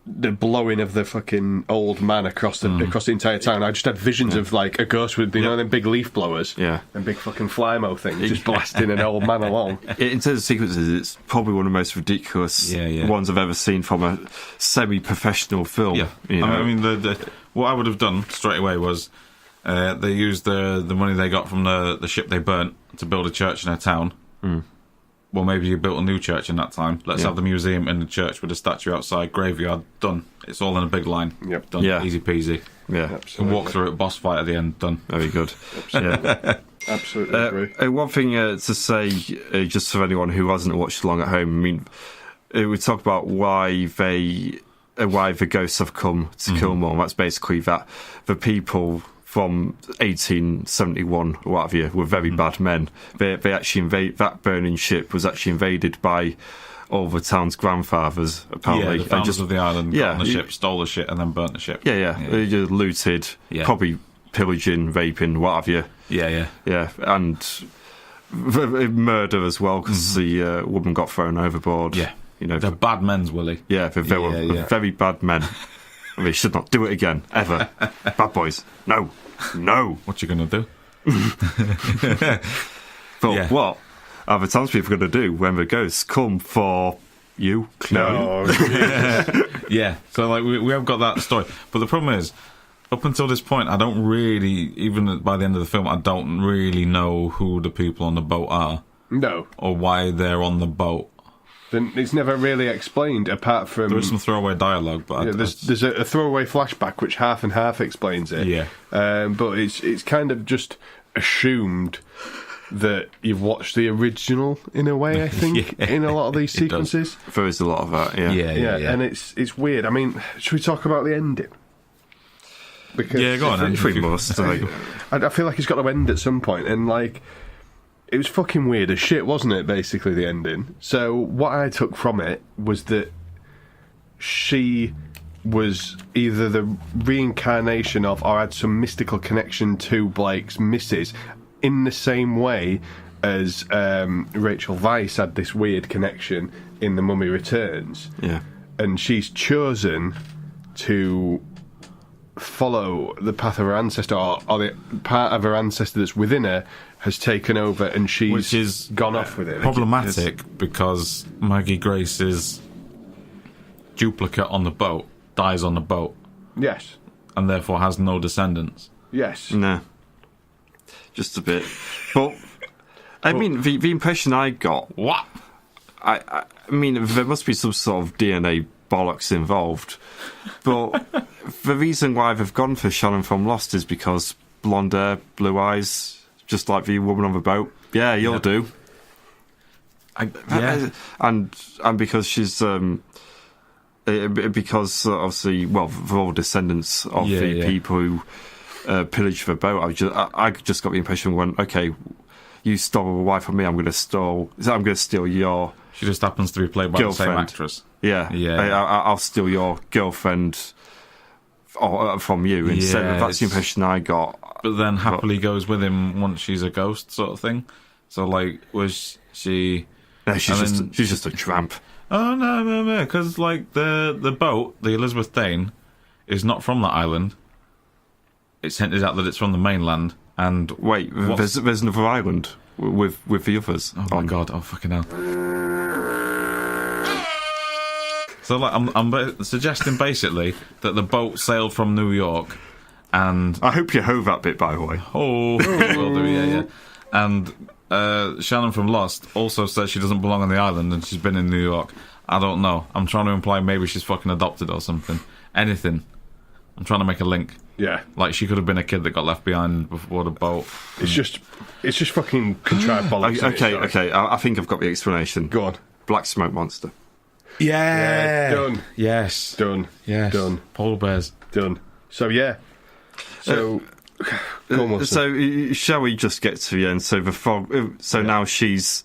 the blowing of the fucking old man across the entire town. I just had visions of like a ghost with them big leaf blowers, and big fucking Flymo things just blasting an old man along. In terms of sequences, it's probably one of the most ridiculous ones I've ever seen from a semi-professional film. Yeah, you know? I mean, what I would have done straight away was they used the money they got from the ship they burnt to build a church in a town. Well, maybe you built a new church in that time. Let's have the museum and the church with a statue outside. Graveyard, done. It's all in a big line. Yep. Done. Yeah. Easy peasy. Yeah, And walk through it, boss fight at the end, done. very good. Absolutely agree. One thing to say, just for anyone who hasn't watched along at home, I mean, we talk about why the ghosts have come to Kilmore. And that's basically that the people from 1871 or what have you were very bad men. They actually that burning ship was actually invaded by all the town's grandfathers, apparently. Yeah, the founders of the island got on the ship, stole the shit, and then burnt the ship. Yeah. They just looted, probably pillaging, raping, what have you. Yeah, and murder as well, because the woman got thrown overboard. Yeah. You know, they're bad men's, Willie. Yeah, they were very bad men. And they should not do it again, ever. Bad boys. No. What you going to do? But what are the townspeople going to do when the ghosts come for you? No. Yeah. So like we have got that story, but the problem is, up until this point, I don't really, even by the end of the film, I don't really know who the people on the boat are. No. Or why they're on the boat. Then it's never really explained, apart from... There is some throwaway dialogue, but... Yeah, there's a throwaway flashback which half and half explains it. Yeah. But it's kind of just assumed that you've watched the original, in a way, I think, in a lot of these sequences. There is a lot of that, yeah. Yeah. And it's weird. I mean, should we talk about the ending? Because go on. If we must. I feel like it's got to end at some point, and like... It was fucking weird as shit, wasn't it, basically, the ending? So what I took from it was that she was either the reincarnation of, or had some mystical connection to Blake's missus, in the same way as Rachel Weisz had this weird connection in The Mummy Returns. Yeah. And she's chosen to follow the path of her ancestor, or the part of her ancestor that's within her has taken over, and she's gone off with it. Problematic because Maggie Grace's duplicate on the boat dies on the boat. Yes. And therefore has no descendants. Yes. No. Just a bit. But, I mean, the impression I got... What? I mean, there must be some sort of DNA bollocks involved. But the reason why they've gone for Shannon from Lost is because blonde hair, blue eyes... Just like the woman on the boat. Yeah, you'll do. And because she's... because, obviously, well, they're all descendants of the people who pillaged the boat. I just got the impression when, okay, you stole a wife from me, I'm going to steal your... She just happens to be played by the same actress. Yeah. I'll steal your girlfriend from you instead. That's the impression I got. But then happily goes with him once she's a ghost, sort of thing. So, like, was she... No, she's just a tramp. Oh, no, because, like, the boat, the Elizabeth Dane, is not from that island. It's hinted out that it's from the mainland, and... Wait, there's another island with the others. Oh, my God, oh, fucking hell. So, like, I'm suggesting, basically, that the boat sailed from New York... And I hope you hove that bit, by the way. Oh, will do, yeah. And Shannon from Lost also says she doesn't belong on the island and she's been in New York. I don't know. I'm trying to imply maybe she's fucking adopted or something. Anything. I'm trying to make a link. Yeah. Like she could have been a kid that got left behind before the boat. It's just fucking contrived bollocks. Okay. I think I've got the explanation. Go on. Black smoke monster. Yeah. Done. Yes. Done. Yes. Done. Polar bears. Done. So, yeah. So, shall we just get to the end? So now she's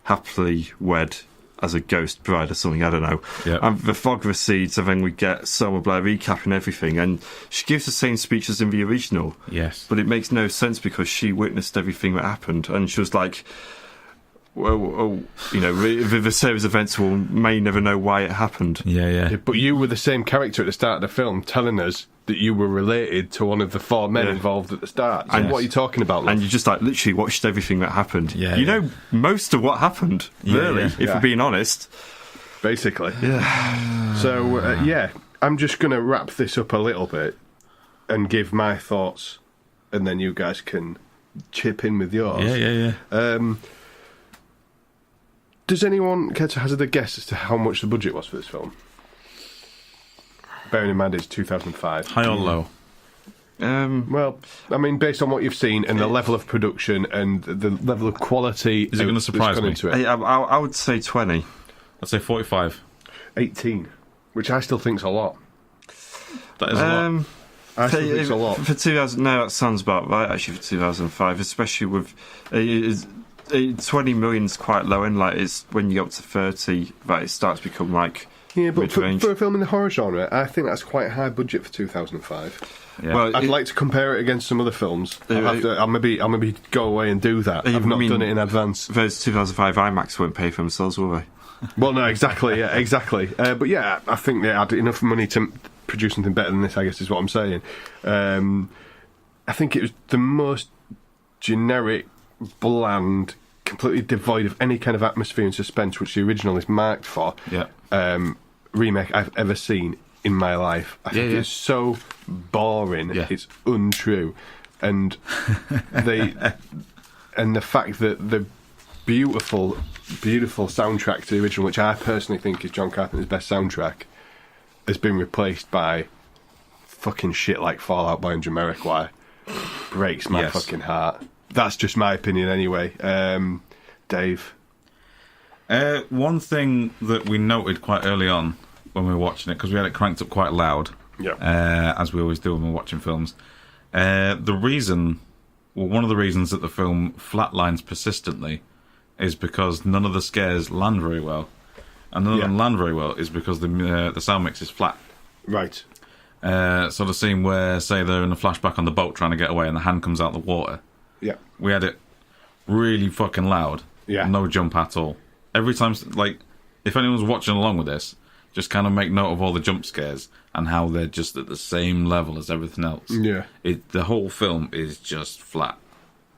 happily wed as a ghost bride or something. I don't know. Yep. And the fog recedes, and then we get Selma Blair recapping everything, and she gives the same speech as in the original. Yes, but it makes no sense because she witnessed everything that happened, and she was like, well, the series of events may never know why it happened. Yeah. But you were the same character at the start of the film, telling us that you were related to one of the four men involved at the start. So what are you talking about, love? And you just literally watched everything that happened. Yeah, you know most of what happened, really, if we're being honest. Basically. Yeah. So, I'm just going to wrap this up a little bit and give my thoughts, and then you guys can chip in with yours. Yeah. Does anyone care to hazard a guess as to how much the budget was for this film? Bearing in mind it's 2005. High or low? Well, I mean, based on what you've seen and the level of production and the level of quality... Is it going to surprise me? I would say 20. I'd say 45. 18, which I still think's a lot. That is a lot. I still think it's a lot. For 2000, no, that sounds about right, actually, for 2005, especially with... 20 million's quite low, and it's when you get up to 30 that it starts to become but for a film in the horror genre, I think that's quite a high budget for 2005. Yeah. Well, I'd like to compare it against some other films. I'll maybe go away and do that. I've not done it in advance. Those 2005 IMAX won't pay for themselves, will they? Well, no, exactly. Yeah, exactly. But yeah, I think they had enough money to produce something better than this, I guess is what I'm saying. I think it was the most generic, bland, completely devoid of any kind of atmosphere and suspense, which the original is marked for, remake I've ever seen in my life. I think it's so boring. Yeah. It's untrue, and and the fact that the beautiful soundtrack to the original, which I personally think is John Carpenter's best soundtrack, has been replaced by fucking shit like Fall Out Boy and Jamiroquai. Breaks my fucking heart. That's just my opinion anyway. Dave? One thing that we noted quite early on when we were watching it, because we had it cranked up quite loud, as we always do when we're watching films, one of the reasons that the film flatlines persistently is because none of the scares land very well. And none of them land very well is because the sound mix is flat. Right. So the scene where, say, they're in a flashback on the boat trying to get away and the hand comes out of the water. Yeah. We had it really fucking loud. Yeah. No jump at all. Every time, like, if anyone's watching along with this, just kind of make note of all the jump scares and how they're just at the same level as everything else. Yeah. The whole film is just flat.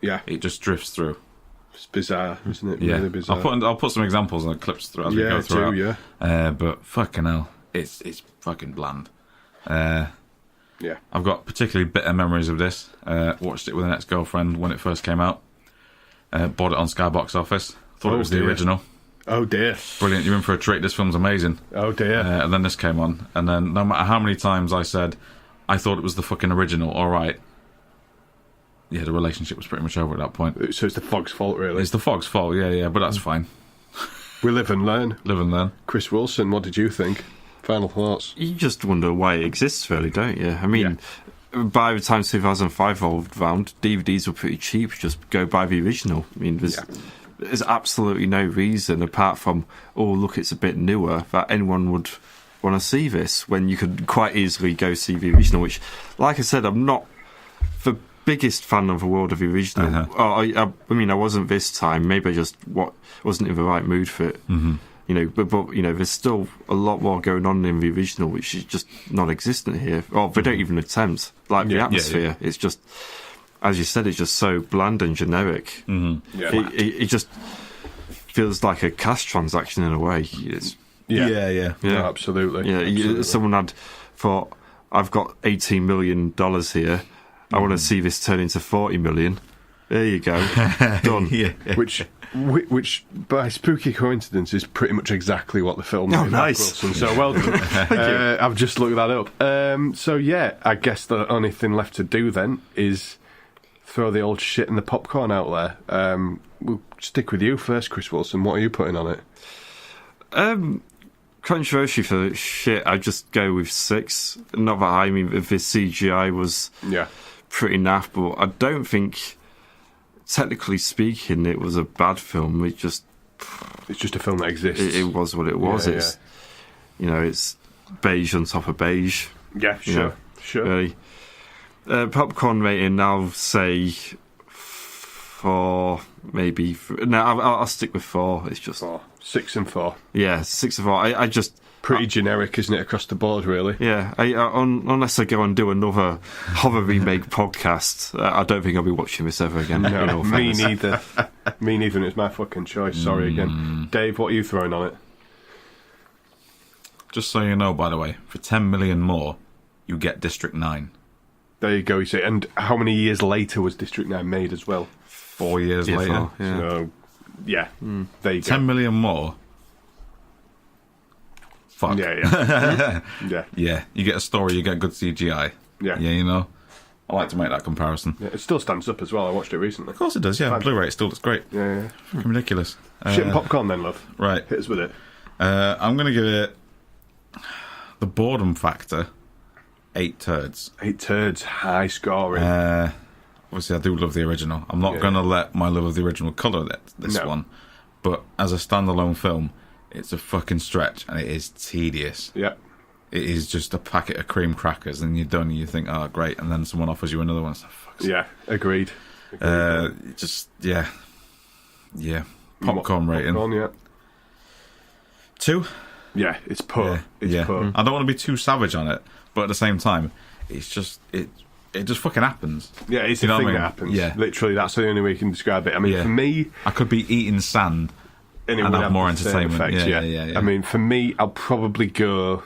Yeah. It just drifts through. It's bizarre, isn't it? Yeah. Really bizarre. I'll put some examples and clips through as we go through. But fucking hell, it's fucking bland. Yeah. I've got particularly bitter memories of this. Watched it with an ex-girlfriend when it first came out. Bought it on Sky Box Office. Thought it was the original. Oh dear. Brilliant, you're in for a treat, this film's amazing. Oh dear. And then this came on, and then no matter how many times I said I thought it was the fucking original, alright, yeah, the relationship was pretty much over at that point. So it's the fog's fault, really? It's the fog's fault, yeah, but that's fine. We live and learn. Live and learn. Chris Wilson, what did you think? Final thoughts? You just wonder why it exists, really, don't you? I mean, by the time 2005 rolled round, DVDs were pretty cheap. Just go buy the original. I mean, there's absolutely no reason, apart from, oh, look, it's a bit newer, that anyone would want to see this, when you could quite easily go see the original, which, like I said, I'm not the biggest fan of the world of the original. I mean, I wasn't this time. Maybe I just wasn't in the right mood for it. Mm-hmm. You know, but you know, there's still a lot more going on in the original, which is just non-existent here. Or they don't even attempt. Like the atmosphere, it's just, as you said, it's just so bland and generic. Mm-hmm. It just feels like a cash transaction in a way. It's, yeah. No, absolutely. Yeah, absolutely. Someone had thought, I've got $18 million here. I want to see this turn into 40 million. There you go. Done. Which, by spooky coincidence, is pretty much exactly what the film is. Oh, nice. Wilson, so well done. I've just looked that up. So, yeah, I guess the only thing left to do then is throw the old shit and the popcorn out there. We'll stick with you first, Chris Wilson. What are you putting on it? Controversy for shit, I just go with 6. Not that high. I mean, the CGI was pretty naff, but I don't think, technically speaking, it was a bad film. It's just a film that exists. It was what it was. It's you know, it's beige on top of beige. Yeah, sure. Really. Popcorn rating, I'll say 4, maybe. No, I'll stick with 4. It's just 4. 6 and 4. Yeah, 6 and 4. I just pretty generic, isn't it, across the board, really? Yeah. Unless I go and do another horror remake podcast, I don't think I'll be watching this ever again. No, me neither. Me neither. And it's my fucking choice. Sorry again, Dave. What are you throwing on it? Just so you know, by the way, for 10 million more, you get District 9. There you go. You see, and how many years later was District 9 made as well? 4 years later. So, yeah. There you go. 10 million more. Fuck. Yeah. Yeah. You get a story, you get good CGI. Yeah, you know. I like to make that comparison. Yeah, it still stands up as well. I watched it recently. Of course it does. Yeah, Blu-ray it still looks great. Yeah. Fucking ridiculous. Shit and popcorn, then, love. Right. Hit us with it. I'm going to give it the boredom factor 8 turds. 8 turds, high scoring. Obviously, I do love the original. I'm not going to let my love of the original colour this one. But as a standalone film, it's a fucking stretch, and it is tedious. Yeah. It is just a packet of cream crackers, and you're done, and you think, oh, great, and then someone offers you another one. It's like, fuck. Yeah, agreed. Yeah. Popcorn rating. Popcorn, 2? Yeah, it's poor. It's poor. I don't want to be too savage on it, but at the same time, it's just it just fucking happens. Yeah, it's the thing that happens. Yeah, literally, that's the only way you can describe it. I mean, for me, I could be eating sand and have more entertainment. Yeah. I mean, for me, I'll probably go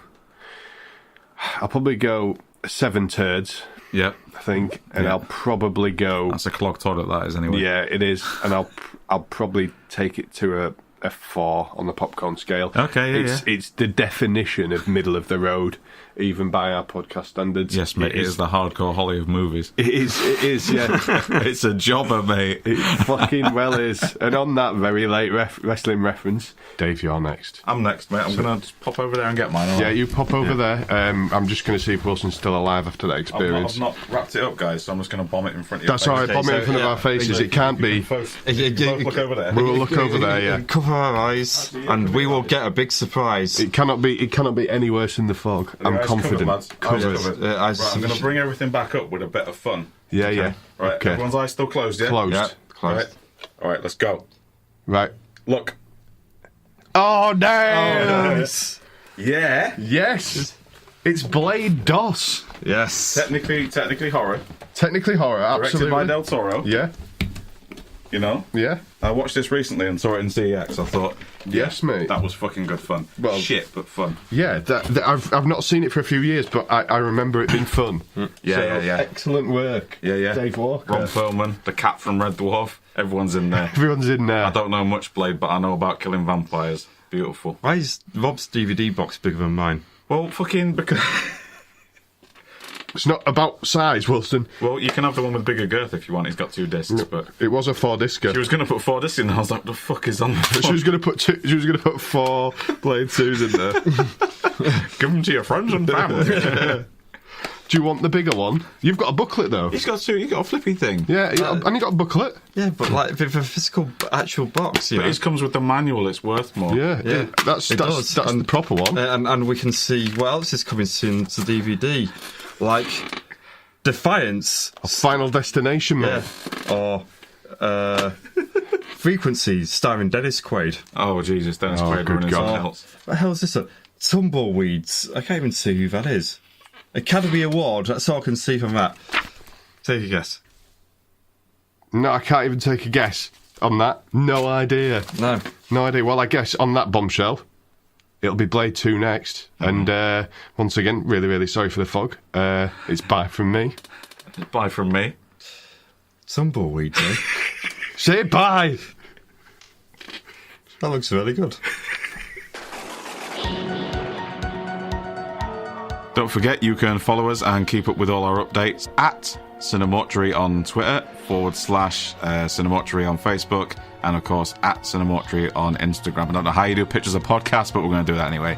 I'll probably go 7 turds. Yep. I think, and Yeah. I'll probably go. That's a clogged toilet, that is, anyway. Yeah, it is, and I'll probably take it to a 4 on the popcorn scale. Okay, yeah, It's the definition of middle of the road, even by our podcast standards. Yes, mate, it is the hardcore Holly of movies. It is, yeah. It's a jobber, mate. It fucking well is. And on that very late wrestling reference, Dave, you're next. I'm next, mate. I'm going to just pop over there and get mine. Yeah, you pop over there. I'm just going to see if Wilson's still alive after that experience. I've not wrapped it up, guys, so I'm just going to bomb it in front of you. That's all right, bomb it in front of our faces. It can't be. Both look over there. We will look over there, yeah. Cover our eyes, and we will get a big surprise. It cannot be any worse than the fog. I'm confident. Covered. Right, I'm going to bring everything back up with a bit of fun. Yeah, yeah. Right, Okay. everyone's eyes still closed, yeah? Closed. Yeah, closed. All right, let's go. Right. Look. Oh, damn! Nice. Yeah. Yes. It's Blade DOS. Yes. Technically horror. Technically horror, Directed absolutely. by Del Toro. Yeah. You know? Yeah. I watched this recently and saw it in CEX. I thought, Yes, mate. that was fucking good fun. Well- Shit, but fun. Yeah, I've not seen it for a few years, but I remember it being fun. Yeah. Excellent work. Yeah. Dave Walker. Ron Perlman, the cat from Red Dwarf. Everyone's in there. Everyone's in there. I don't know much Blade, but I know about killing vampires. Beautiful. Why is Rob's DVD box bigger than mine? Well, fucking because... It's not about size, Wilson. Well, you can have the one with bigger girth if you want. He's got 2 discs, but... It was a 4-discer. She was going to put 4 discs in, and I was like, the fuck is on the She was going to put 2. She was going to put 4 Blade 2s in there. Give them to your friends and family. Do you want the bigger one? You've got a booklet though. He's got 2. He's got a flippy thing. Yeah, and you got a booklet. Yeah, but like with a physical actual box, you But know. it comes with the manual. It's worth more. Yeah. That's does. the proper one. And we can see what else is coming soon to DVD, like Defiance, Final Destination, man. or Frequencies, starring Dennis Quaid. Oh Jesus, Dennis Quaid good running God. something else. What the hell is this? Tumbleweeds. I can't even see who that is. Academy Award. That's all I can see from that. Take a guess. No, I can't even take a guess on that. No idea. No. No idea. Well, I guess on that bombshell, it'll be Blade 2 next. And once again, really, really sorry for the fog. It's bye from me. Bye from me. Tumbleweeds, eh? Say bye! That looks really good. Don't forget, you can follow us and keep up with all our updates at CineMortuary on Twitter, /CineMortuary on Facebook, and of course at CineMortuary on Instagram. I don't know how you do pictures of podcasts, but we're going to do that anyway.